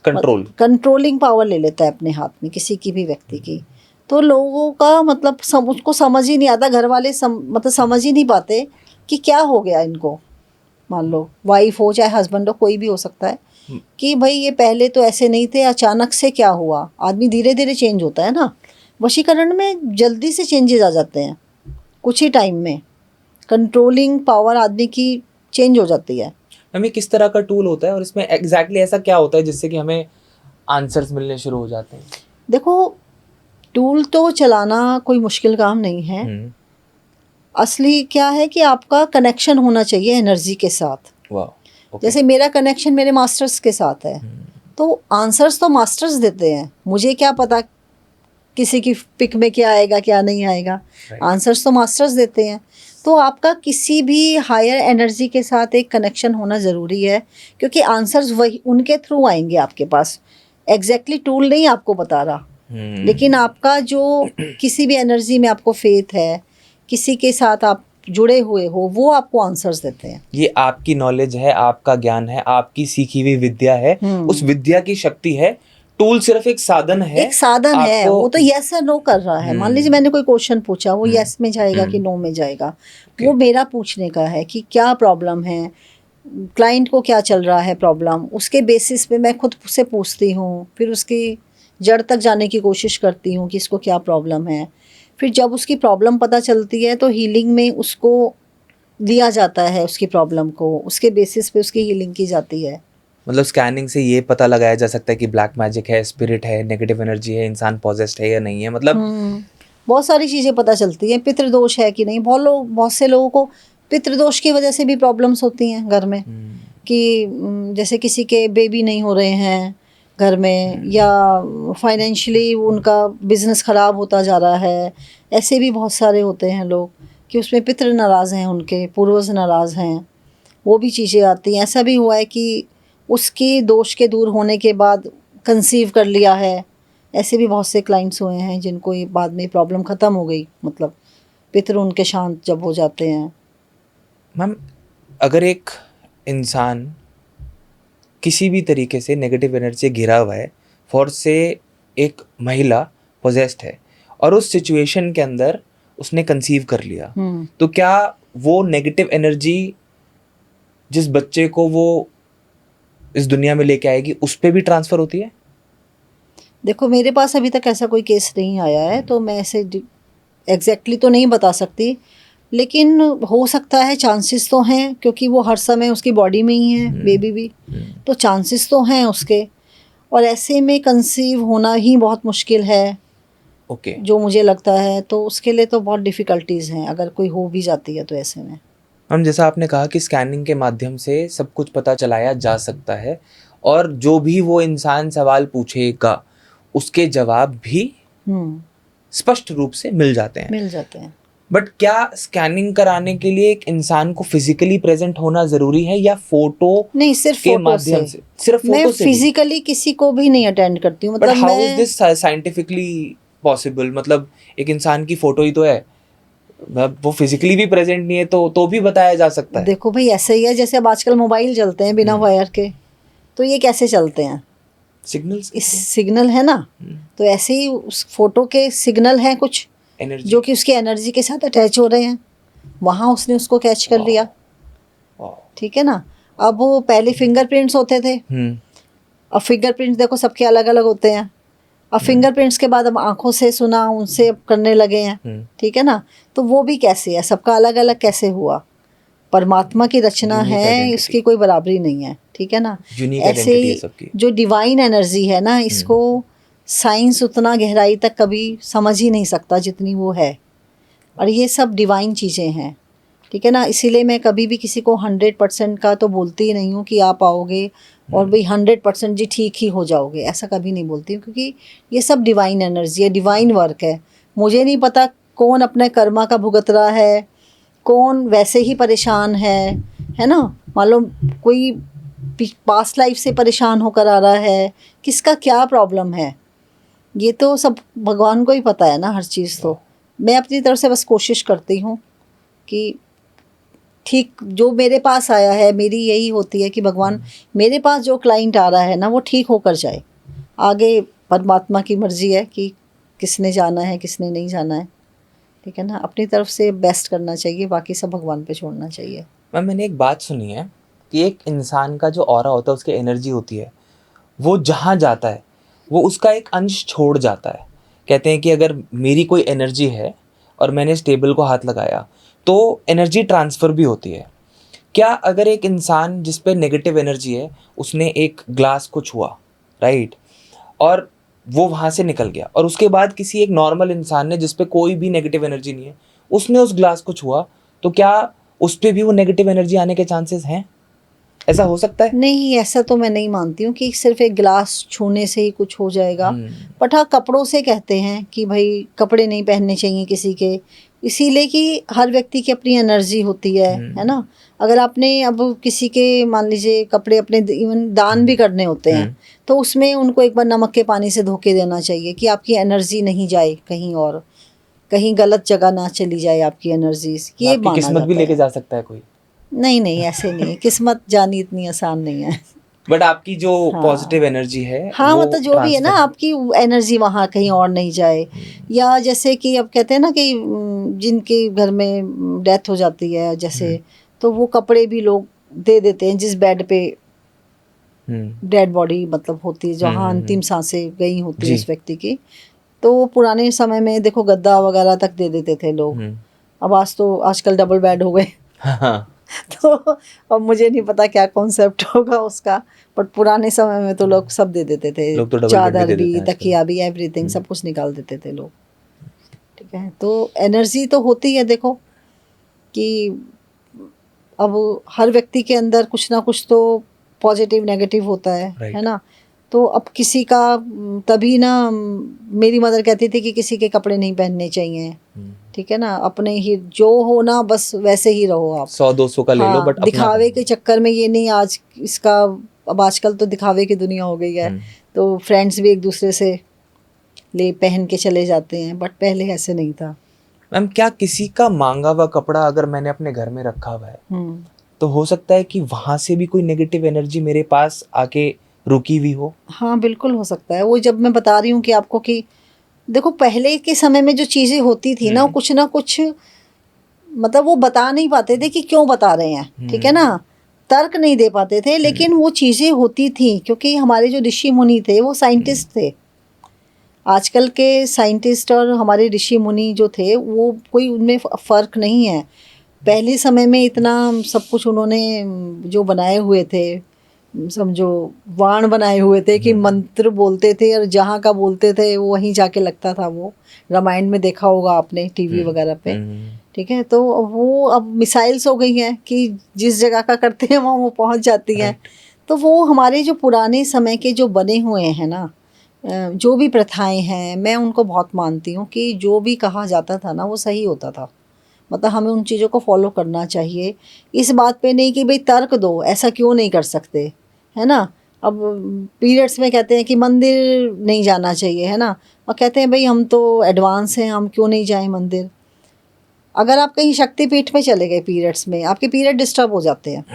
कंट्रोलिंग पावर ले लेता है अपने हाथ में किसी की भी व्यक्ति की। तो लोगों का मतलब उसको समझ ही नहीं आता, घर वाले मतलब समझ ही नहीं पाते कि क्या हो गया इनको। मान लो वाइफ हो चाहे हस्बैंड हो, कोई भी हो सकता है, कि भाई ये पहले तो ऐसे नहीं थे, अचानक से क्या हुआ। आदमी धीरे धीरे चेंज होता है ना, वशीकरण में जल्दी से चेंजेस आ जाते हैं, कुछ ही टाइम में कंट्रोलिंग पावर आदमी की चेंज हो जाती है। हमें किस तरह का टूल होता है और इसमें एग्जैक्टली ऐसा क्या होता है जिससे कि हमें आंसर्स मिलने शुरू हो जाते हैं? देखो, टूल तो चलाना कोई मुश्किल काम नहीं है। असली क्या है कि आपका कनेक्शन होना चाहिए एनर्जी के साथ। वाह। जैसे मेरा कनेक्शन मेरे मास्टर्स के साथ है, तो आंसर्स तो मास्टर्स देते हैं, मुझे क्या पता किसी की पिक में क्या आएगा क्या नहीं आएगा, आंसर्स तो मास्टर्स देते हैं। तो आपका किसी भी हायर एनर्जी के साथ एक कनेक्शन होना ज़रूरी है, क्योंकि आंसर्स वही उनके थ्रू आएंगे आपके पास। एग्जैक्टली टूल नहीं आपको बता रहा, लेकिन आपका जो किसी भी एनर्जी में आपको फेथ है, किसी के साथ आप जुड़े हुए हो, वो आपको आंसर्स देते हैं। ये आपकी नॉलेज है, आपका ज्ञान है, आपकी सीखी हुई विद्या है, उस विद्या की शक्ति है। टूल सिर्फ एक साधन है, एक साधन है, वो तो यस या नो कर रहा है। मान लीजिए मैंने कोई क्वेश्चन पूछा, वो यस में जाएगा कि नो में जाएगा, वो मेरा पूछने का है कि क्या प्रॉब्लम है, क्लाइंट को क्या चल रहा है प्रॉब्लम, उसके बेसिस पे मैं खुद से पूछती हूँ, फिर उसकी जड़ तक जाने की कोशिश करती हूँ कि इसको क्या प्रॉब्लम है। फिर जब उसकी प्रॉब्लम पता चलती है तो हीलिंग में उसको लिया जाता है, उसकी प्रॉब्लम को, उसके बेसिस पे उसकी हीलिंग की जाती है। मतलब स्कैनिंग से ये पता लगाया जा सकता है कि ब्लैक मैजिक है, स्पिरिट है, नेगेटिव एनर्जी है, इंसान पॉजेस्ड है या नहीं है। मतलब बहुत सारी चीज़ें पता चलती हैं, पितृदोष है कि नहीं। बहुत से लोगों को पितृदोष की वजह से भी प्रॉब्लम्स होती हैं घर में, कि जैसे किसी के बेबी नहीं हो रहे हैं घर में, या फाइनेंशियली उनका बिजनेस ख़राब होता जा रहा है। ऐसे भी बहुत सारे होते हैं लोग कि उसमें पितृ नाराज़ हैं, उनके पूर्वज नाराज़ हैं, वो भी चीज़ें आती हैं। ऐसा भी हुआ है कि उसकी दोष के दूर होने के बाद कंसीव कर लिया है। ऐसे भी बहुत से क्लाइंट्स हुए हैं जिनको ये बाद में प्रॉब्लम ख़त्म हो गई, मतलब पितृ उनके शांत जब हो जाते हैं। मैम, अगर एक इंसान किसी भी तरीके से नेगेटिव एनर्जी से घिरा हुआ है, फॉर से एक महिला पोजेस्ड है और उस सिचुएशन के अंदर उसने कंसीव कर लिया, तो क्या वो नेगेटिव एनर्जी जिस बच्चे को वो इस दुनिया में लेके आएगी उस पे भी ट्रांसफ़र होती है? देखो, मेरे पास अभी तक ऐसा कोई केस नहीं आया है, तो मैं ऐसे एग्जैक्टली तो नहीं बता सकती, लेकिन हो सकता है, चांसेस तो हैं, क्योंकि वो हर समय उसकी बॉडी में ही है, बेबी भी, तो चांसेस तो हैं उसके। और ऐसे में कंसीव होना ही बहुत मुश्किल है, जो मुझे लगता है। तो उसके लिए तो बहुत डिफ़िकल्टीज़ हैं, अगर कोई हो भी जाती है तो ऐसे में। हम जैसा आपने कहा कि स्कैनिंग के माध्यम से सब कुछ पता चलाया जा सकता है, और जो भी वो इंसान सवाल पूछेगा उसके जवाब भी स्पष्ट रूप से मिल जाते हैं। बट क्या स्कैनिंग कराने के लिए एक इंसान को फिजिकली प्रेजेंट होना जरूरी है, या फोटो नहीं, सिर्फ के माध्यम से? सिर्फ फोटो मैं से फिजिकली किसी को भी नहीं अटेंड करती हूँ। मतलब how is this scientifically possible? मतलब एक इंसान की फोटो ही तो है, वो फिजिकली भी प्रेजेंट नहीं है तो भी बताया जा सकता है। देखो भाई, ऐसा ही है जैसे अब आजकल मोबाइल चलते हैं बिना वायर के, तो ये कैसे चलते हैं? सिग्नल है ना, तो ऐसे ही उस फोटो के सिग्नल हैं कुछ एनर्जी, जो कि उसकी एनर्जी के साथ अटैच हो रहे हैं, वहाँ उसने उसको कैच कर लिया, ठीक है ना। अब वो पहले फिंगरप्रिंट्स होते थे, अब फिंगरप्रिंट्स देखो सबके अलग अलग होते हैं। अब फिंगरप्रिंट्स के बाद अब आंखों से सुना, उनसे अब करने लगे हैं, ठीक है ना। तो वो भी कैसे है, सबका अलग अलग कैसे हुआ? परमात्मा की रचना है, इसकी कोई बराबरी नहीं है, ठीक है ना। ऐसे ही जो डिवाइन एनर्जी है ना, इसको साइंस उतना गहराई तक कभी समझ ही नहीं सकता जितनी वो है, और ये सब डिवाइन चीज़ें हैं, ठीक है ना। इसीलिए मैं कभी भी किसी को 100% का तो बोलती ही नहीं हूँ कि आप आओगे और भाई 100% जी ठीक ही हो जाओगे, ऐसा कभी नहीं बोलती हूँ, क्योंकि ये सब डिवाइन एनर्जी है, डिवाइन वर्क है। मुझे नहीं पता कौन अपने कर्मा का भुगत रहा है, कौन वैसे ही परेशान है ना। मालूम कोई पास्ट लाइफ से परेशान होकर आ रहा है, किसका क्या प्रॉब्लम है, ये तो सब भगवान को ही पता है ना हर चीज़। तो मैं अपनी तरफ से बस कोशिश करती हूँ कि ठीक जो मेरे पास आया है, मेरी यही होती है कि भगवान मेरे पास जो क्लाइंट आ रहा है ना, वो ठीक होकर जाए। आगे परमात्मा की मर्जी है कि किसने जाना है किसने नहीं जाना है, ठीक है ना। अपनी तरफ से बेस्ट करना चाहिए, बाकी सब भगवान पे छोड़ना चाहिए। मैम, मैंने एक बात सुनी है कि एक इंसान का जो ऑरा होता है, उसकी एनर्जी होती है, वो जहाँ जाता है वो उसका एक अंश छोड़ जाता है। कहते हैं कि अगर मेरी कोई एनर्जी है और मैंने इस टेबल को हाथ लगाया तो एनर्जी ट्रांसफ़र भी होती है। क्या अगर एक इंसान जिस पे नेगेटिव एनर्जी है, उसने एक ग्लास को छुआ, राइट, और वो वहाँ से निकल गया, और उसके बाद किसी एक नॉर्मल इंसान ने जिस पे कोई भी नेगेटिव एनर्जी नहीं है, उसने उस ग्लास को छुआ, तो क्या उस पे भी वो नेगेटिव एनर्जी आने के चांसेस हैं? ऐसा हो सकता है? नहीं, ऐसा तो मैं नहीं मानती हूँ कि सिर्फ एक गिलास छूने से ही कुछ हो जाएगा। बट हाँ, कपड़ों से कहते हैं कि भाई कपड़े नहीं पहनने चाहिए किसी के, इसीलिए कि हर व्यक्ति की अपनी एनर्जी होती है ना। अगर आपने अब किसी के मान लीजिए कपड़े अपने इवन दान भी करने होते हैं, तो उसमें उनको एक बार नमक के पानी से धो के देना चाहिए कि आपकी एनर्जी नहीं जाए कहीं और, कहीं गलत जगह ना चली जाए आपकी एनर्जी। ये आपकी माना किस्मत भी जाता लेके है। जा सकता है कोई? नहीं नहीं, ऐसे नहीं है, किस्मत जानी इतनी आसान नहीं है। बट आपकी जो हाँ। पॉजिटिव एनर्जी है हाँ, वो मतलब जो भी है ना, ट्रांसफर। आपकी एनर्जी वहाँ कहीं और नहीं जाए। या जैसे कि अब कहते हैं ना कि जिनके घर में डेथ हो जाती है जैसे, तो वो कपड़े भी लोग दे देते हैं जिस बेड पे डेड बॉडी मतलब होती है, जहाँ अंतिम सांसें गई होती है जी। उस व्यक्ति की, तो वो पुराने समय में देखो गद्दा वगैरह तक दे देते थे लोग। अब आजकल डबल बेड हो गए। हाँ। तो अब मुझे नहीं पता क्या कॉन्सेप्ट होगा उसका, बट पुराने समय में तो लोग सब दे देते थे, लोग तो डबल बेड भी चादर दे भी, देते हैं आजकल। तकिया भी, एवरीथिंग सब कुछ निकाल देते थे लोग। ठीक है, तो एनर्जी तो होती है देखो कि अब हर व्यक्ति के अंदर कुछ ना कुछ तो पॉजिटिव नेगेटिव होता है ना। तो अब किसी का तभी ना, मेरी मदर कहती थी कि किसी के कपड़े नहीं पहनने चाहिए। ठीक है ना, अपने ही जो हो ना बस वैसे ही रहो आप। 100-200 का ले लो, बट अपना दिखावे के चक्कर में ये नहीं, आज इसका अब आजकल तो दिखावे की दुनिया हो गई है, तो फ्रेंड्स भी एक दूसरे से ले पहन के चले जाते हैं, बट पहले ऐसे नहीं था। मैम, क्या किसी का मांगा हुआ कपड़ा अगर मैंने अपने घर में रखा हुआ है तो हो सकता है कि वहां से भी कोई नेगेटिव एनर्जी मेरे पास आके रुकी हुई हो? हाँ, बिल्कुल हो सकता है। वो जब मैं बता रही हूँ कि आपको कि देखो पहले के समय में जो चीज़ें होती थी ना कुछ मतलब वो बता नहीं पाते थे कि क्यों बता रहे हैं। ठीक है ना, तर्क नहीं दे पाते थे, लेकिन वो चीज़ें होती थी क्योंकि हमारे जो ऋषि मुनि थे वो साइंटिस्ट थे। आजकल के साइंटिस्ट और हमारे ऋषि मुनि जो थे वो कोई उनमें फ़र्क नहीं है। पहले समय में इतना सब कुछ उन्होंने जो बनाए हुए थे, समझो वाण बनाए हुए थे कि मंत्र बोलते थे और जहाँ का बोलते थे वो वहीं जाके लगता था। वो रामायण में देखा होगा आपने टीवी वगैरह पे। ठीक है, तो वो अब मिसाइल्स हो गई हैं कि जिस जगह का करते हैं वहाँ वो पहुँच जाती हैं। तो वो हमारे जो पुराने समय के जो बने हुए हैं ना, जो भी प्रथाएं हैं, मैं उनको बहुत मानती हूँ कि जो भी कहा जाता था ना वो सही होता था। मतलब हमें उन चीज़ों को फॉलो करना चाहिए। इस बात पे नहीं कि भाई तर्क दो, ऐसा क्यों नहीं कर सकते, है ना। अब पीरियड्स में कहते हैं कि मंदिर नहीं जाना चाहिए, है ना, और कहते हैं भाई हम तो एडवांस हैं, हम क्यों नहीं जाएं मंदिर। अगर आप कहीं शक्तिपीठ में चले गए पीरियड्स में, आपके पीरियड डिस्टर्ब हो जाते हैं।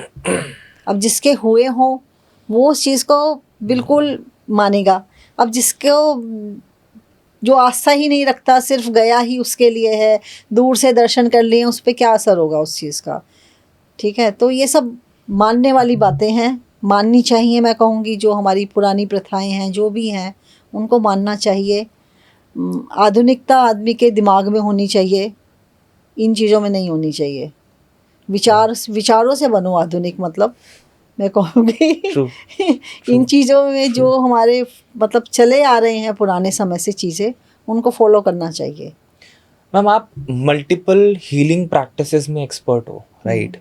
अब जिसके हुए हों वो उस चीज़ को बिल्कुल मानेगा। अब जिसको जो आस्था ही नहीं रखता, सिर्फ गया ही उसके लिए है, दूर से दर्शन कर लिए, उस पर क्या असर होगा उस चीज़ का। ठीक है, तो ये सब मानने वाली बातें हैं, माननी चाहिए। मैं कहूँगी जो हमारी पुरानी प्रथाएं हैं जो भी हैं उनको मानना चाहिए। आधुनिकता आदमी के दिमाग में होनी चाहिए, इन चीज़ों में नहीं होनी चाहिए। विचारों से बनो आधुनिक, मतलब मैं कहूँगी इन चीज़ों में जो हमारे मतलब चले आ रहे हैं पुराने समय से चीज़ें, उनको फॉलो करना चाहिए। मैम, आप मल्टीपल हीलिंग प्रैक्टिसेस में एक्सपर्ट हो, राइट?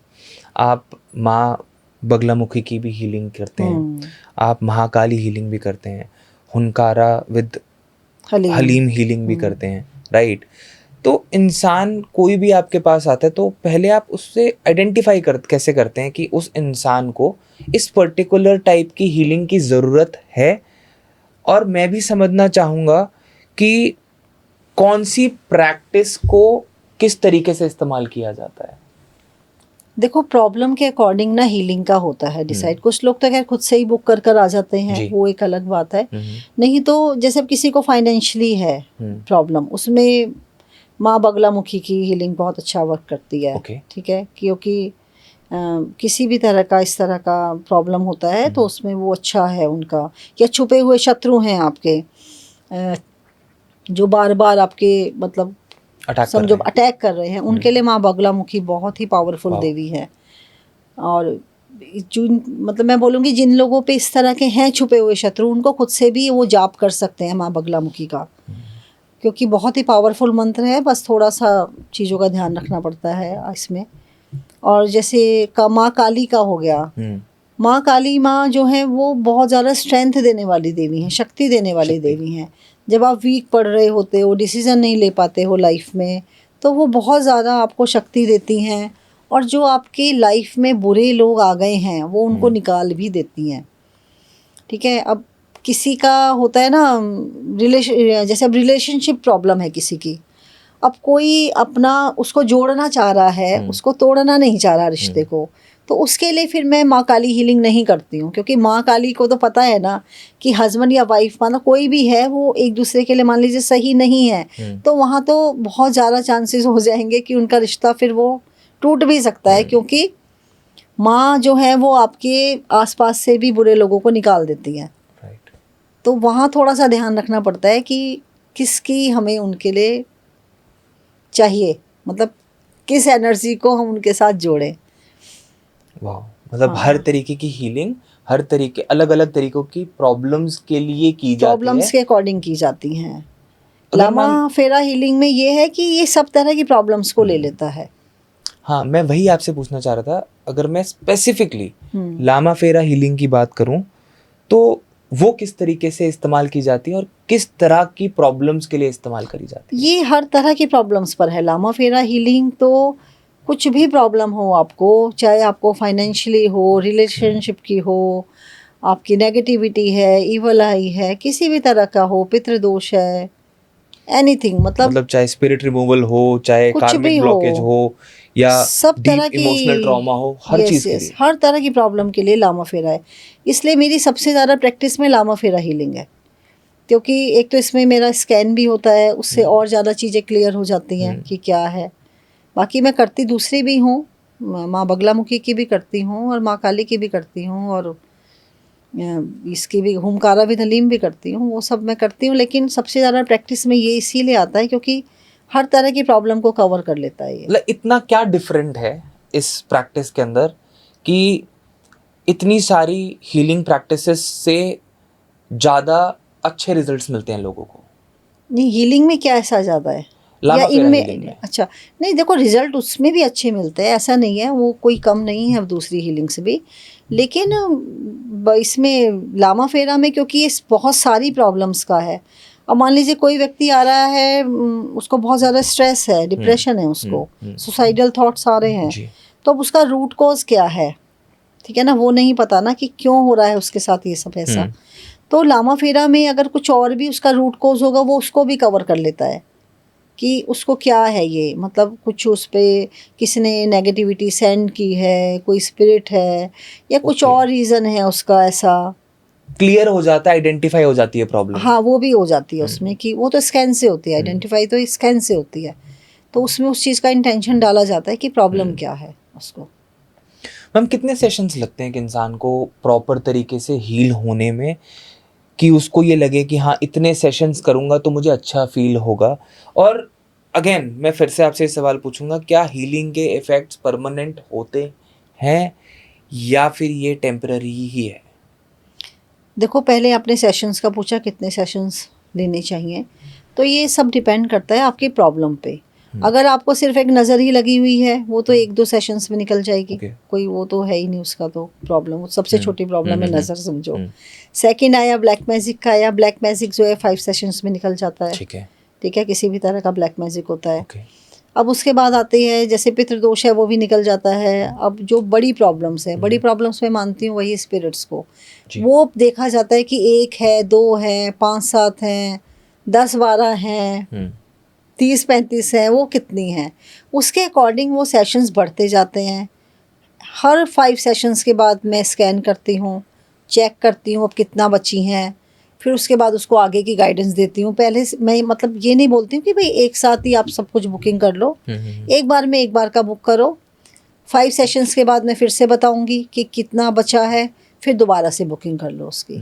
आप माँ बगलामुखी की भी हीलिंग करते हैं, आप महाकाली हीलिंग भी करते हैं, हुनकारा विद हलीम हीलिंग भी करते हैं, राइट? तो इंसान कोई भी आपके पास आता है तो पहले आप उससे आइडेंटिफाई कैसे करते हैं कि उस इंसान को इस पर्टिकुलर टाइप की हीलिंग की ज़रूरत है? और मैं भी समझना चाहूँगा कि कौन सी प्रैक्टिस को किस तरीके से इस्तेमाल किया जाता है। देखो प्रॉब्लम के अकॉर्डिंग ना हीलिंग का होता है डिसाइड। कुछ लोग तो खैर खुद से ही बुक कर आ जाते हैं, वो एक अलग बात है। नहीं तो जैसे किसी को फाइनेंशियली है प्रॉब्लम, उसमें माँ बगलामुखी की हीलिंग बहुत अच्छा वर्क करती है। ठीक है, क्योंकि किसी भी तरह का इस तरह का प्रॉब्लम होता है तो उसमें वो अच्छा है उनका। या छुपे हुए शत्रु हैं आपके जो बार बार आपके मतलब समझो अटैक कर रहे हैं, उनके लिए माँ बगलामुखी बहुत ही पावरफुल देवी है। और जो मतलब मैं बोलूँगी जिन लोगों पे इस तरह के हैं छुपे हुए शत्रु, उनको खुद से भी वो जाप कर सकते हैं माँ बगलामुखी का, क्योंकि बहुत ही पावरफुल मंत्र है। बस थोड़ा सा चीज़ों का ध्यान रखना पड़ता है इसमें। और जैसे माँ काली का हो गया, माँ काली माँ जो है वो बहुत ज़्यादा स्ट्रेंथ देने वाली देवी हैं, शक्ति देने वाली देवी हैं। जब आप वीक पड़ रहे होते हो, डिसीज़न नहीं ले पाते हो लाइफ में, तो वो बहुत ज़्यादा आपको शक्ति देती हैं। और जो आपकी लाइफ में बुरे लोग आ गए हैं वो उनको निकाल भी देती हैं। ठीक है, अब किसी का होता है ना जैसे अब रिलेशनशिप प्रॉब्लम है किसी की, अब कोई अपना उसको जोड़ना चाह रहा है, उसको तोड़ना नहीं चाह रहा रिश्ते को, तो उसके लिए फिर मैं माँ काली हीलिंग नहीं करती हूँ, क्योंकि माँ काली को तो पता है ना कि हस्बैंड या वाइफ माना कोई भी है वो एक दूसरे के लिए मान लीजिए सही नहीं है, तो वहाँ तो बहुत ज़्यादा चांसेस हो जाएंगे कि उनका रिश्ता फिर वो टूट भी सकता है, क्योंकि माँ जो है वो आपके आसपास से भी बुरे लोगों को निकाल देती है। तो वहाँ थोड़ा सा ध्यान रखना पड़ता है कि किसकी हमें उनके लिए चाहिए, मतलब किस एनर्जी को हम उनके साथ जोड़ें। वाह, मतलब हर तरीके की हीलिंग हर तरीके अलग अलग तरीकों की प्रॉब्लम्स के लिए की जाती है, प्रॉब्लम्स के अकॉर्डिंग की जाती हैं। लामा फेरा हीलिंग में ये है कि ये सब तरह की प्रॉब्लम्स को ले लेता है। हाँ, मैं वही आपसे पूछना चाह रहा था, अगर मैं स्पेसिफिकली लामा फेरा हीलिंग की बात करूं तो वो किस तरीके से इस्तेमाल की जाती है और किस तरह की प्रॉब्लम्स के लिए इस्तेमाल करी जाती है? ये हर तरह की प्रॉब्लम्स पर है लामा फेरा हीलिंग। तो कुछ भी प्रॉब्लम हो आपको, चाहे आपको फाइनेंशियली हो, रिलेशनशिप की हो, आपकी नेगेटिविटी है, इवल आई है, किसी भी तरह का हो, पितृदोष है, एनीथिंग, मतलब चाहे स्पिरिट रिमूवल हो, चाहे कुछ कार्मिक भी ब्लॉकेज हो या सब तरह डीप की इमोशनल ट्रॉमा हो, हर चीज के लिए, हर तरह की प्रॉब्लम के लिए लामा फेरा है। इसलिए मेरी सबसे ज़्यादा प्रैक्टिस में लामा फेरा हीलिंग है, क्योंकि एक तो इसमें मेरा स्कैन भी होता है, उससे और ज़्यादा चीज़ें क्लियर हो जाती हैं कि क्या है। बाकी मैं करती दूसरी भी हूँ, माँ बगलामुखी की भी करती हूँ और माँ काली की भी करती हूँ, और इसकी भी हुमकारा भी हलीम भी करती हूँ, वो सब मैं करती हूँ। लेकिन सबसे ज़्यादा प्रैक्टिस में ये इसीलिए आता है क्योंकि हर तरह की प्रॉब्लम को कवर कर लेता है ये। मतलब इतना क्या डिफरेंट है इस प्रैक्टिस के अंदर कि इतनी सारी हीलिंग प्रैक्टिसेस से ज़्यादा अच्छे रिजल्ट्स मिलते हैं लोगों को? नहीं, हीलिंग में क्या ऐसा ज़्यादा है या लामा फेरा हीलिंग इनमें? में अच्छा, नहीं देखो, रिजल्ट उसमें भी अच्छे मिलते हैं, ऐसा नहीं है, वो कोई कम नहीं है दूसरी हीलिंग से भी। लेकिन इसमें लामा फेरा में क्योंकि ये बहुत सारी प्रॉब्लम्स का है। अब मान लीजिए कोई व्यक्ति आ रहा है, उसको बहुत ज़्यादा स्ट्रेस है, डिप्रेशन है, उसको सुसाइडल थॉट्स आ रहे हैं, तो अब उसका रूट कॉज क्या है, ठीक है ना, वो नहीं पता ना कि क्यों हो रहा है उसके साथ ये सब ऐसा। तो लामा फेरा में अगर कुछ और भी उसका रूट कॉज होगा वो उसको भी कवर कर लेता है कि उसको क्या है ये, मतलब कुछ उस पर किसी ने नेगेटिविटी सेंड की है, कोई स्पिरिट है, या कुछ और रीज़न है उसका ऐसा, क्लियर हो जाता है, आइडेंटिफाई हो जाती है प्रॉब्लम। हाँ, वो भी हो जाती है उसमें कि वो तो स्कैन से होती है, आइडेंटिफाई तो स्कैन से होती है, तो उसमें उस चीज़ का इंटेंशन डाला जाता है कि प्रॉब्लम क्या है उसको। मैम, कितने सेशंस लगते हैं कि इंसान को प्रॉपर तरीके से हील होने में, कि उसको ये लगे कि हाँ इतने सेशंस करूँगा तो मुझे अच्छा फील होगा? और अगेन मैं फिर से आपसे सवाल पूछूंगा, क्या हीलिंग के इफ़ेक्ट्स परमानेंट होते हैं या फिर ये टेम्पररी ही है? देखो, पहले आपने सेशंस का पूछा कितने सेशंस लेने चाहिए, तो ये सब डिपेंड करता है आपकी प्रॉब्लम पे। अगर आपको सिर्फ एक नज़र ही लगी हुई है वो तो 1-2 सेशंस में निकल जाएगी, कोई वो तो है ही नहीं उसका तो प्रॉब्लम, वो सबसे छोटी प्रॉब्लम है नज़र, समझो। सेकंड आया ब्लैक मैजिक का, आया ब्लैक मैजिक जो है 5 सेशंस में निकल जाता है, ठीक है, किसी भी तरह का ब्लैक मैजिक होता है। अब उसके बाद आती है जैसे पितृदोष है, वो भी निकल जाता है। अब जो बड़ी प्रॉब्लम्स है, बड़ी प्रॉब्लम्स में मानती हूँ वही स्पिरिट्स को, वो देखा जाता है कि 1 है, 2 है, 5-7 हैं, 10-12 हैं, 30-35 है, वो कितनी हैं, उसके अकॉर्डिंग वो सेशंस बढ़ते जाते हैं। हर 5 सेशंस के बाद मैं स्कैन करती हूँ, चेक करती हूँ अब कितना बची हैं, फिर उसके बाद उसको आगे की गाइडेंस देती हूँ। पहले मैं मतलब ये नहीं बोलती हूँ कि भाई एक साथ ही आप सब कुछ बुकिंग कर लो, एक बार में एक बार का बुक करो। 5 सेशंस के बाद मैं फिर से बताऊँगी कि कितना बचा है, फिर दोबारा से बुकिंग कर लो उसकी।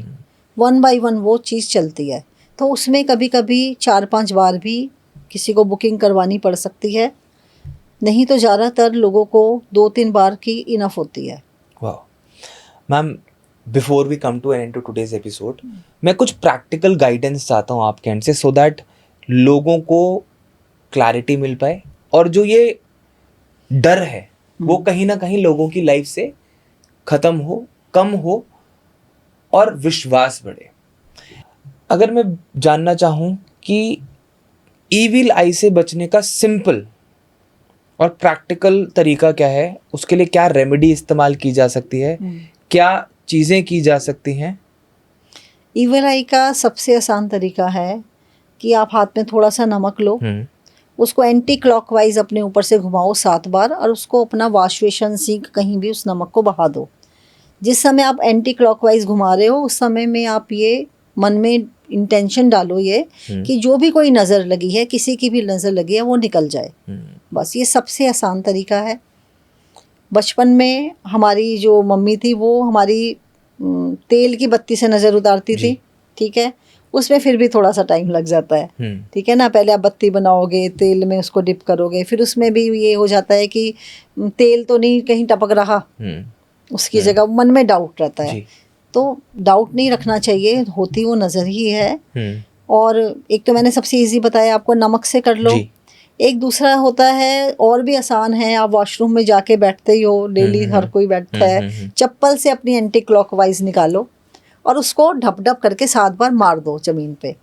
1 बाय 1 वो चीज़ चलती है, तो उसमें कभी कभी 4-5 बार भी किसी को बुकिंग करवानी पड़ सकती है, नहीं तो ज़्यादातर लोगों को 2-3 बार की इनफ होती है। वाह ma'am, before we come to end to today's episode, मैं कुछ प्रैक्टिकल गाइडेंस चाहता हूँ आपके एंड से, सो दैट लोगों को क्लैरिटी मिल पाए और जो ये डर है वो कहीं ना कहीं लोगों की लाइफ से ख़त्म हो कम हो और विश्वास बढ़े। अगर मैं जानना चाहूँ कि ईविल आई से बचने का सिंपल और प्रैक्टिकल तरीका क्या है, उसके लिए क्या रेमेडी इस्तेमाल की जा सकती है, क्या चीज़ें की जा सकती हैं? ईविल आई का सबसे आसान तरीका है कि आप हाथ में थोड़ा सा नमक लो, उसको एंटी क्लॉकवाइज अपने ऊपर से घुमाओ 7 बार और उसको अपना वॉश बेसिन सिंक कहीं भी उस नमक को बहा दो। जिस समय आप एंटी क्लॉकवाइज घुमा रहे हो उस समय में आप ये मन में इंटेंशन डालो ये कि जो भी कोई नज़र लगी है, किसी की भी नज़र लगी है, वो निकल जाए। बस ये सबसे आसान तरीका है। बचपन में हमारी जो मम्मी थी वो हमारी तेल की बत्ती से नज़र उतारती थी, ठीक है, उसमें फिर भी थोड़ा सा टाइम लग जाता है, ठीक है ना। पहले आप बत्ती बनाओगे, तेल में उसको डिप करोगे, फिर उसमें भी ये हो जाता है कि तेल तो नहीं कहीं टपक रहा, उसकी जगह मन में डाउट रहता है। तो डाउट नहीं रखना चाहिए, होती वो नज़र ही है। और एक तो मैंने सबसे इजी बताया आपको, नमक से कर लो। एक दूसरा होता है और भी आसान है, आप वॉशरूम में जाके बैठते ही हो, डेली हर कोई बैठता है, चप्पल से अपनी एंटी क्लॉकवाइज निकालो और उसको ढप ढप करके 7 बार मार दो ज़मीन पे।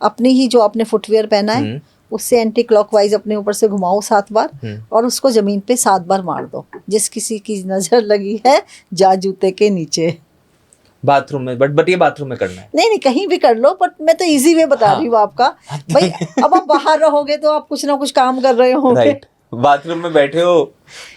अपनी ही जो आपने फुटवेयर पहना है उससे एंटी क्लॉकवाइज अपने ऊपर से घुमाओ 7 बार और उसको ज़मीन पे 7 बार मार दो। जिस किसी की नज़र लगी है जा जूते के नीचे। बाथरूम में, बट ये बाथरूम में करना है? नहीं, कहीं भी कर लो, बट मैं तो इजी वे बता रही हूँ आपका। भाई अब आप बाहर रहोगे तो आप कुछ ना कुछ काम कर रहे होगे, राइट। बाथरूम में बैठे हो,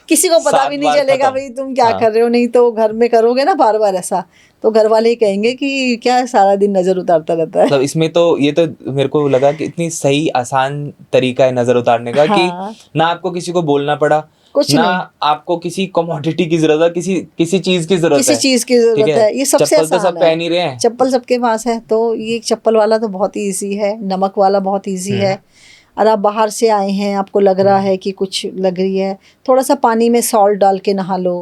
किसी को पता भी नहीं चलेगा भाई तुम क्या कर रहे हो। नहीं तो घर में करोगे ना बार बार ऐसा, तो घर वाले ही कहेंगे कि क्या सारा दिन नजर उतारता रहता है। मतलब इसमें तो ये तो मेरे को लगा कि इतनी सही आसान तरीका है नजर उतारने का, कि ना आपको किसी को बोलना पड़ा, ना आपको किसी कमोडिटी की जरूरत है, किसी चीज की जरूरत है, किसी चीज की जरूरत है। ये सबसे चप्पल तो सब पहन ही रहे हैं, चप्पल सबके पास है, तो ये चप्पल वाला तो बहुत ईजी है, नमक वाला बहुत ईजी है। और आप बाहर से आए हैं, आपको लग रहा है कि कुछ लग रही है, थोड़ा सा पानी में सॉल्ट डाल के नहा लो,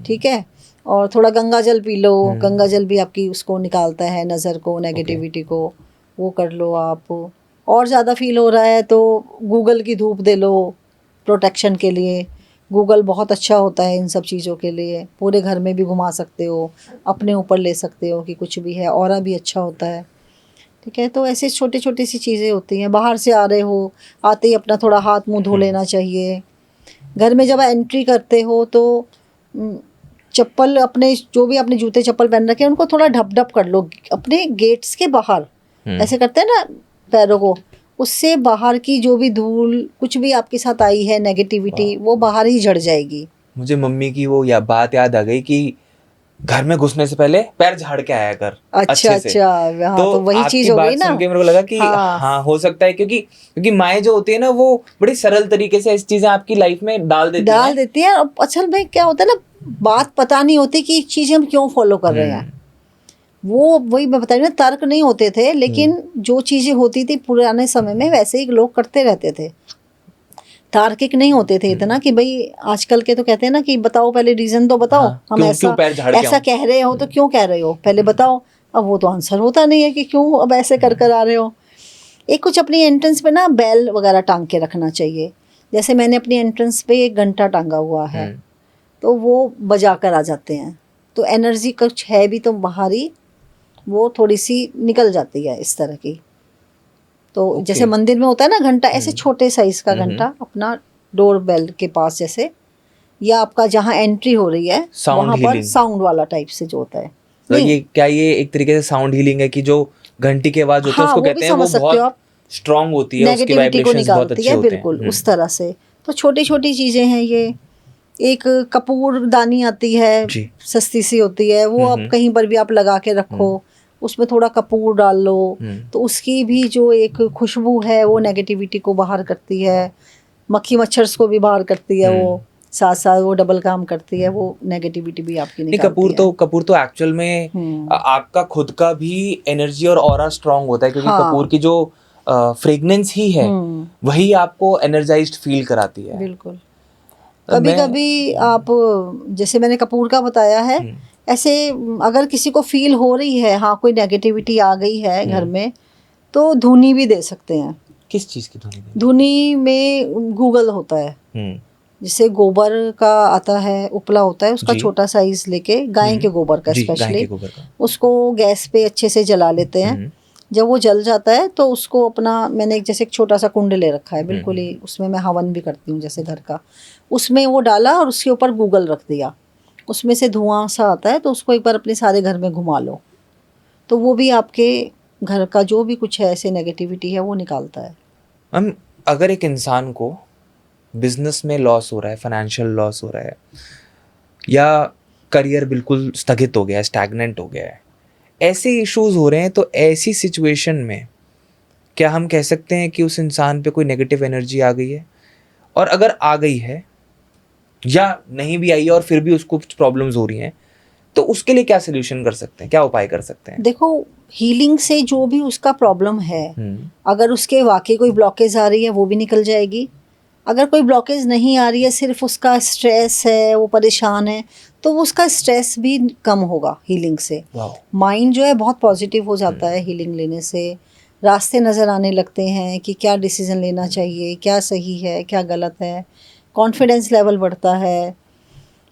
ठीक है, और थोड़ा गंगा जल पी लो। गंगा जल भी आपकी उसको निकालता है, नज़र को, नेगेटिविटी को, वो कर लो आप। और ज़्यादा फील हो रहा है तो गूगल की धूप दे लो प्रोटेक्शन के लिए। गूगल बहुत अच्छा होता है इन सब चीज़ों के लिए, पूरे घर में भी घुमा सकते हो, अपने ऊपर ले सकते हो कि कुछ भी है, ऑरा भी अच्छा होता है, ठीक है। तो ऐसे छोटी छोटी सी चीज़ें होती हैं। बाहर से आ रहे हो, आते ही अपना थोड़ा हाथ मुंह धो लेना चाहिए। घर में जब एंट्री करते हो तो चप्पल अपने, जो भी आपने जूते चप्पल पहन रखे हैं उनको थोड़ा ढप ढप कर लो अपने गेट्स के बाहर, ऐसे करते हैं ना पैरों को, उससे बाहर की जो भी धूल कुछ भी आपके साथ आई है नेगेटिविटी, वो बाहर ही झड़ जाएगी। मुझे मम्मी की वो बात याद आ गई कि घर में घुसने से पहले पैर झाड़ के आया कर। अच्छा, हाँ, तो वही चीज हो गई ना। सुन के मेरे को लगा कि हाँ हो सकता है, क्योंकि माएँ जो होती है ना वो बड़ी सरल तरीके से इस चीजें आपकी लाइफ में डाल देती हैं। असल में क्या होता है ना, बात पता नहीं होती कि चीजें हम क्यों फॉलो कर रहे हैं। वो वही मैं बता रही हूँ, तर्क नहीं होते थे, लेकिन जो चीजें होती थी पुराने समय में वैसे ही लोग करते रहते थे, तार्किक नहीं होते थे इतना कि भाई आजकल के तो कहते हैं ना कि बताओ पहले रीजन तो बताओ, हम ऐसा कह रहे हो तो क्यों कह रहे हो, पहले बताओ। अब वो तो आंसर होता नहीं है कि क्यों अब ऐसे कर आ रहे हो। एक कुछ अपनी एंट्रेंस पे ना बेल वगैरह टांग के रखना चाहिए। जैसे मैंने अपनी एंट्रेंस पे एक घंटा टांगा हुआ है, तो वो बजा कर आ जाते हैं, तो एनर्जी कुछ है भी तो बाहरी वो थोड़ी सी निकल जाती है इस तरह की। तो जैसे मंदिर में होता है ना घंटा, ऐसे छोटे साइज का घंटा अपना डोर बेल के पास, जैसे, या आपका जहाँ एंट्री हो रही है वहाँ पर साउंड वाला टाइप से जो होता है। तो ये एक तरीके से साउंड हीलिंग है कि जो घंटी की आवाज होती है उसको कहते हैं, वो बहुत स्ट्रांग होती है, उसकी वाइब्रेशंस बहुत अच्छे होते हैं, बिल्कुल उस तरह से। तो छोटी छोटी चीजें हैं ये। एक कपूर दानी आती है, सस्ती सी होती है, वो आप कहीं पर भी आप लगा के रखो, उसमें थोड़ा कपूर डाल लो, तो उसकी भी जो एक खुशबू है वो नेगेटिविटी को बाहर करती है, मक्खी मच्छर को भी बाहर करती है, वो साथ साथ वो डबल काम करती है, वो नेगेटिविटी भी आपकी निकालती है। कपूर तो एक्चुअल में आपका खुद का भी एनर्जी और ऑरा स्ट्रांग होता है, क्योंकि कपूर की जो फ्रेगनेंस ही है वही आपको एनर्जाइज्ड फील कराती है। बिल्कुल। कभी कभी आप, जैसे मैंने कपूर का बताया है, ऐसे अगर किसी को फील हो रही है हाँ कोई नेगेटिविटी आ गई है घर में, तो धुनी भी दे सकते हैं। किस चीज़ की धुनी? धुनी में गूगल होता है, जैसे गोबर का आता है, उपला होता है, उसका जी। छोटा साइज लेके, गाय के गोबर का जी, गाय स्पेशली, के गोबर का। उसको गैस पे अच्छे से जला लेते हैं। जब वो जल जाता है तो उसको अपना, मैंने जैसे एक छोटा सा कुंड ले रखा है बिल्कुल ही, उसमें मैं हवन भी करती हूँ जैसे घर का, उसमें वो डाला और उसके ऊपर गूगल रख दिया, उसमें से धुआं सा आता है, तो उसको एक बार अपने सारे घर में घुमा लो, तो वो भी आपके घर का जो भी कुछ है ऐसे नेगेटिविटी है वो निकालता है। हम अगर एक इंसान को बिजनेस में लॉस हो रहा है, फाइनेंशियल लॉस हो रहा है, या करियर बिल्कुल स्थगित हो गया है, स्टैग्नेंट हो गया है, ऐसे इश्यूज हो रहे हैं, तो ऐसी सिचुएशन में क्या हम कह सकते हैं कि उस इंसान पे कोई नेगेटिव एनर्जी आ गई है? और अगर आ गई है या नहीं भी आई है और फिर भी उसको कुछ प्रॉब्लम्स हो रही हैं, तो उसके लिए क्या सोल्यूशन कर सकते हैं, क्या उपाय कर सकते हैं? देखो, हीलिंग से जो भी उसका प्रॉब्लम है, अगर उसके वाकई कोई ब्लॉकेज आ रही है वो भी निकल जाएगी। अगर कोई ब्लॉकेज नहीं आ रही है, सिर्फ उसका स्ट्रेस है, वो परेशान है, तो वो उसका स्ट्रेस भी कम होगा हीलिंग से। माइंड जो है बहुत पॉजिटिव हो जाता है हीलिंग लेने से, रास्ते नज़र आने लगते हैं कि क्या डिसीजन लेना चाहिए, क्या सही है, क्या गलत है, कॉन्फिडेंस लेवल बढ़ता है।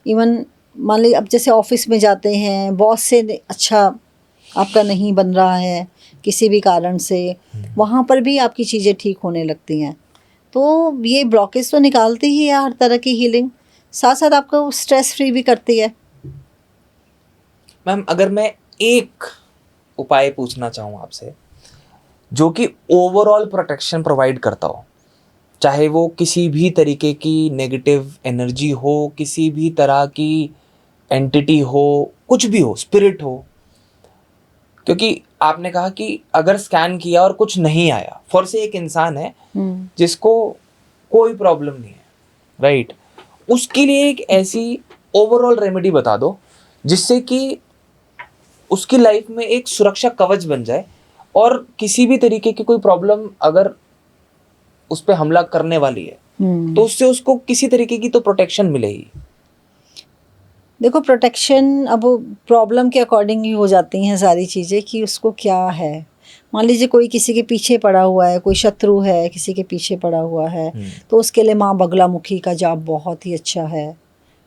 इवन मान लीजिए अब जैसे ऑफिस में जाते हैं, बॉस से अच्छा आपका नहीं बन रहा है किसी भी कारण से, वहाँ पर भी आपकी चीज़ें ठीक होने लगती हैं। तो ये ब्लॉकेज तो निकालती ही है हर तरह की हीलिंग, साथ साथ आपको स्ट्रेस फ्री भी करती है। मैम, अगर मैं एक उपाय पूछना चाहूँ आपसे, जो कि ओवरऑल प्रोटेक्शन प्रोवाइड करता हो, चाहे वो किसी भी तरीके की नेगेटिव एनर्जी हो, किसी भी तरह की एंटिटी हो, कुछ भी हो, स्पिरिट हो, क्योंकि आपने कहा कि अगर स्कैन किया और कुछ नहीं आया, फॉर से एक इंसान है जिसको कोई प्रॉब्लम नहीं है, राइट, उसके लिए एक ऐसी ओवरऑल रेमेडी बता दो जिससे कि उसकी लाइफ में एक सुरक्षा कवच बन जाए, और किसी भी तरीके की कोई प्रॉब्लम अगर उस पर हमला करने वाली है तो उससे उसको किसी तरीके की तो प्रोटेक्शन मिलेगी। देखो, प्रोटेक्शन अब प्रॉब्लम के अकॉर्डिंग ही हो जाती हैं सारी चीज़ें कि उसको क्या है। मान लीजिए कोई किसी के पीछे पड़ा हुआ है, कोई शत्रु है किसी के पीछे पड़ा हुआ है, तो उसके लिए माँ बगलामुखी का जाप बहुत ही अच्छा है,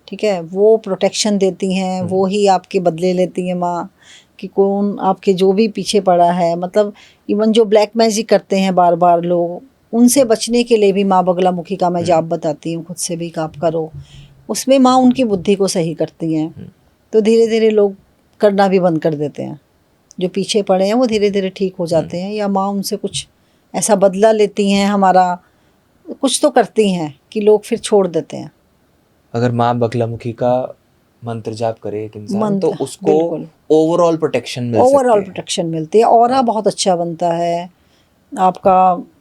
ठीक है। वो प्रोटेक्शन देती हैं, वो ही आपके बदले लेती हैं माँ, कि कौन आपके जो भी पीछे पड़ा है, मतलब इवन जो ब्लैक मैजिक करते हैं बार बार लोग, उनसे बचने के लिए भी माँ बगलामुखी का मैं जाप बताती हूँ, खुद से भी आप करो, उसमें माँ उनकी बुद्धि को सही करती हैं। तो धीरे धीरे लोग करना भी बंद कर देते हैं, जो पीछे पड़े हैं वो धीरे धीरे ठीक हो जाते हैं, या माँ उनसे कुछ ऐसा बदला लेती हैं, हमारा कुछ तो करती हैं कि लोग फिर छोड़ देते हैं। अगर माँ बगलामुखी का मंत्र जाप करे एक इंसान, तो उसको बिल्कुल ओवरऑल प्रोटेक्शन मिल सकती है। ओवरऑल प्रोटेक्शन मिलती है, ऑरा बहुत अच्छा बनता है आपका।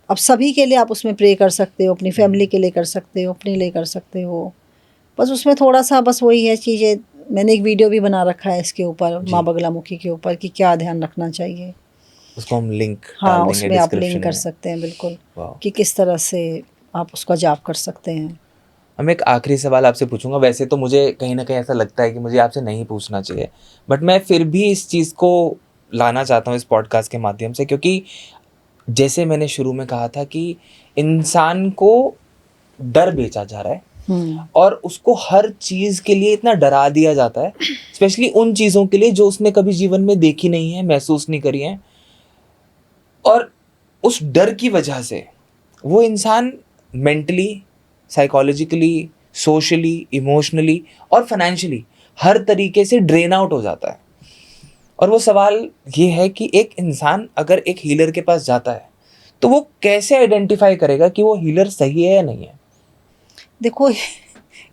अब सभी के लिए आप उसमें प्रे कर सकते हो, अपनी फैमिली के लिए कर सकते हो, अपने लिए कर सकते हो। बस उसमें थोड़ा सा बस वही है चीज़ें, मैंने एक वीडियो भी बना रखा है इसके ऊपर, माँ बगलामुखी के ऊपर, कि क्या ध्यान रखना चाहिए। उसको हम लिंक हाँ, डाल देंगे उसमें आप डिस्क्रिप्शन लिंक कर में। सकते हैं बिल्कुल, कि किस तरह से आप उसका जाप कर सकते हैं। हम एक आखिरी सवाल आपसे पूछूंगा, वैसे तो मुझे कहीं ना कहीं ऐसा लगता है कि मुझे आपसे नहीं पूछना चाहिए, बट मैं फिर भी इस चीज़ को लाना चाहता हूँ इस पॉडकास्ट के माध्यम से, क्योंकि जैसे मैंने शुरू में कहा था कि इंसान को डर बेचा जा रहा है, और उसको हर चीज़ के लिए इतना डरा दिया जाता है, स्पेशली उन चीज़ों के लिए जो उसने कभी जीवन में देखी नहीं है, महसूस नहीं करी है, और उस डर की वजह से वो इंसान मेंटली, साइकोलॉजिकली, सोशली, इमोशनली और फाइनेंशियली हर तरीके से ड्रेन आउट हो जाता है। और वो सवाल ये है कि एक इंसान अगर एक हीलर के पास जाता है तो वो कैसे आइडेंटिफाई करेगा कि वो हीलर सही है या नहीं है? देखो,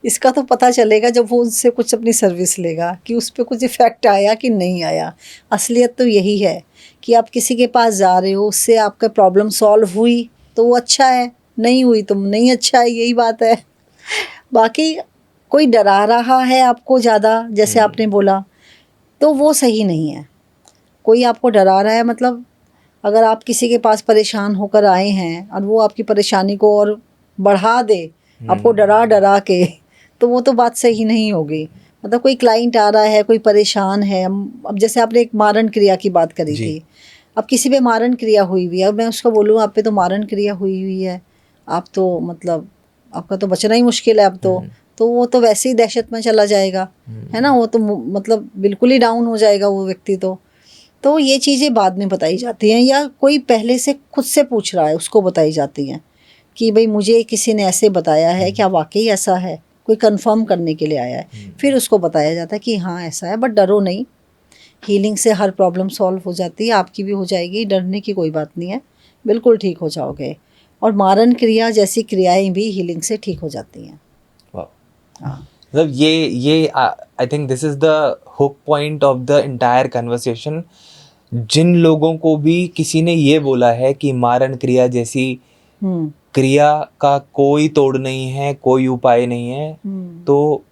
इसका तो पता चलेगा जब वो उनसे कुछ अपनी सर्विस लेगा, कि उस पर कुछ इफ़ेक्ट आया कि नहीं आया। असलियत तो यही है कि आप किसी के पास जा रहे हो, उससे आपका प्रॉब्लम सॉल्व हुई तो वो अच्छा है, नहीं हुई तो नहीं अच्छा है, यही बात है। बाकी कोई डरा रहा है आपको ज़्यादा, जैसे आपने बोला, तो वो सही नहीं है। कोई आपको डरा रहा है, मतलब अगर आप किसी के पास परेशान होकर आए हैं और वो आपकी परेशानी को और बढ़ा दे, आपको डरा डरा के, तो वो तो बात सही नहीं होगी। मतलब कोई क्लाइंट आ रहा है, कोई परेशान है, अब जैसे आपने एक मारण क्रिया की बात करी थी, अब किसी पे मारण क्रिया हुई हुई है, अब मैं उसको बोलूँ आप पे तो मारण क्रिया हुई हुई है, आप तो मतलब आपका तो बचना ही मुश्किल है अब तो वो तो वैसे ही दहशत में चला जाएगा, है ना, वो तो मतलब बिल्कुल ही डाउन हो जाएगा वो व्यक्ति। तो ये चीज़ें बाद में बताई जाती हैं, या कोई पहले से खुद से पूछ रहा है उसको बताई जाती हैं कि भाई मुझे किसी ने ऐसे बताया है, क्या वाकई ऐसा है, कोई कंफर्म करने के लिए आया है, फिर उसको बताया जाता है कि हाँ ऐसा है। बट डरो नहीं, हीलिंग से हर प्रॉब्लम सॉल्व हो जाती है, आपकी भी हो जाएगी, डरने की कोई बात नहीं है, बिल्कुल ठीक हो जाओगे। और मारन क्रिया जैसी क्रियाएं भी हीलिंग से ठीक हो जाती हैं। हाँ, मतलब ये I think this is the hook point of the entire conversation. जिन लोगों को भी किसी ने ये बोला है कि मारन क्रिया जैसी क्रिया का कोई तोड़ नहीं है, कोई उपाय नहीं है, तो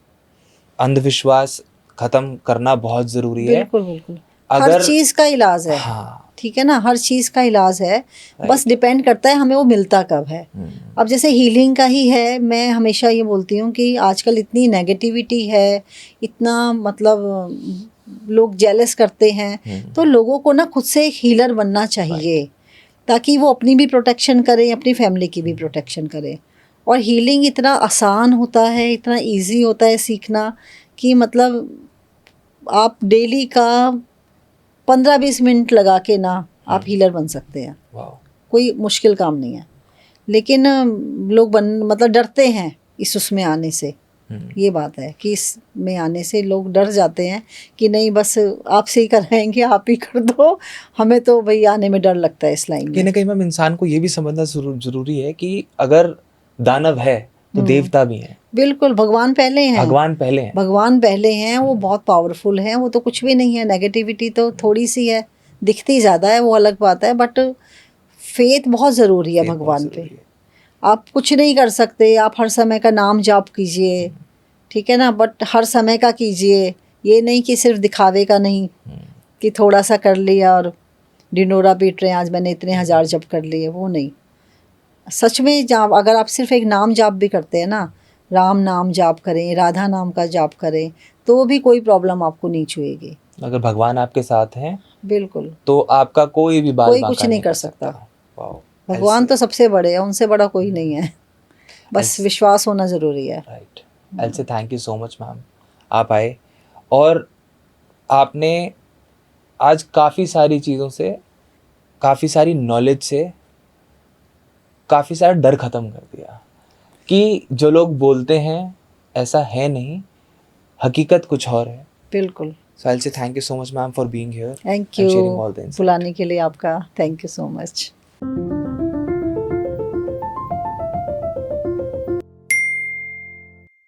अंधविश्वास खत्म करना बहुत जरूरी है। बिल्कुल बिल्कुल, अगर हर चीज़ का इलाज है। हाँ, ठीक है ना, हर चीज़ का इलाज है, बस डिपेंड करता है हमें वो मिलता कब है। अब जैसे हीलिंग का ही है, मैं हमेशा ये बोलती हूँ कि आजकल इतनी नेगेटिविटी है, इतना मतलब लोग जेलस करते हैं, तो लोगों को ना खुद से एक हीलर बनना चाहिए, ताकि वो अपनी भी प्रोटेक्शन करें, अपनी फैमिली की भी प्रोटेक्शन करें। और हीलिंग इतना आसान होता है, इतना इजी होता है सीखना, कि मतलब आप डेली का 15-20 मिनट लगा के ना आप हीलर बन सकते हैं। कोई मुश्किल काम नहीं है। लेकिन लोग मतलब डरते हैं इस उसमें आने से। ये बात है कि इसमें आने से लोग डर जाते हैं कि नहीं बस आपसे ही कराएंगे, आप ही कर दो, हमें तो भाई आने में डर लगता है इस लाइन में। कहीं ना कहीं मैम इंसान को ये भी समझना जरूरी है कि अगर दानव है तो देवता भी है। बिल्कुल, भगवान पहले हैं, भगवान पहले हैं, भगवान पहले हैं, वो बहुत पावरफुल हैं, वो तो कुछ भी नहीं है। नेगेटिविटी तो थोड़ी सी है, दिखती ज़्यादा है, वो अलग बात है, बट फेथ बहुत ज़रूरी है भगवान पे। आप कुछ नहीं कर सकते, आप हर समय का नाम जाप कीजिए, ठीक है ना, बट हर समय का कीजिए, ये नहीं कि सिर्फ दिखावे का नहीं, कि थोड़ा सा कर लिया और डिंडोरा पीट रहे हैं आज मैंने इतने हज़ार जप कर लिए, वो नहीं। सच में जाप, अगर आप सिर्फ एक नाम जाप भी करते हैं ना, राम नाम जाप करें, राधा नाम का जाप करें, तो भी कोई प्रॉब्लम आपको नहीं छुएगी। अगर भगवान आपके साथ हैं बिल्कुल, तो आपका कोई भी बाल कोई बांका कुछ नहीं कर सकता। वाओ, भगवान तो सबसे बड़े हैं, उनसे बड़ा कोई नहीं है, बस विश्वास होना ज़रूरी है। राइट। आई से thank you so much ma'am, आप आए और आपने आज काफ़ी सारी चीज़ों से, काफ़ी सारी नॉलेज से काफ़ी सारा डर ख़त्म कर दिया कि जो लोग बोलते हैं ऐसा है नहीं, हकीकत कुछ और है। बिल्कुल। So I'll say thank you so much ma'am for being here thank and sharing you, all the insight. बुलाने के लिए आपका थैंक यू सो मच।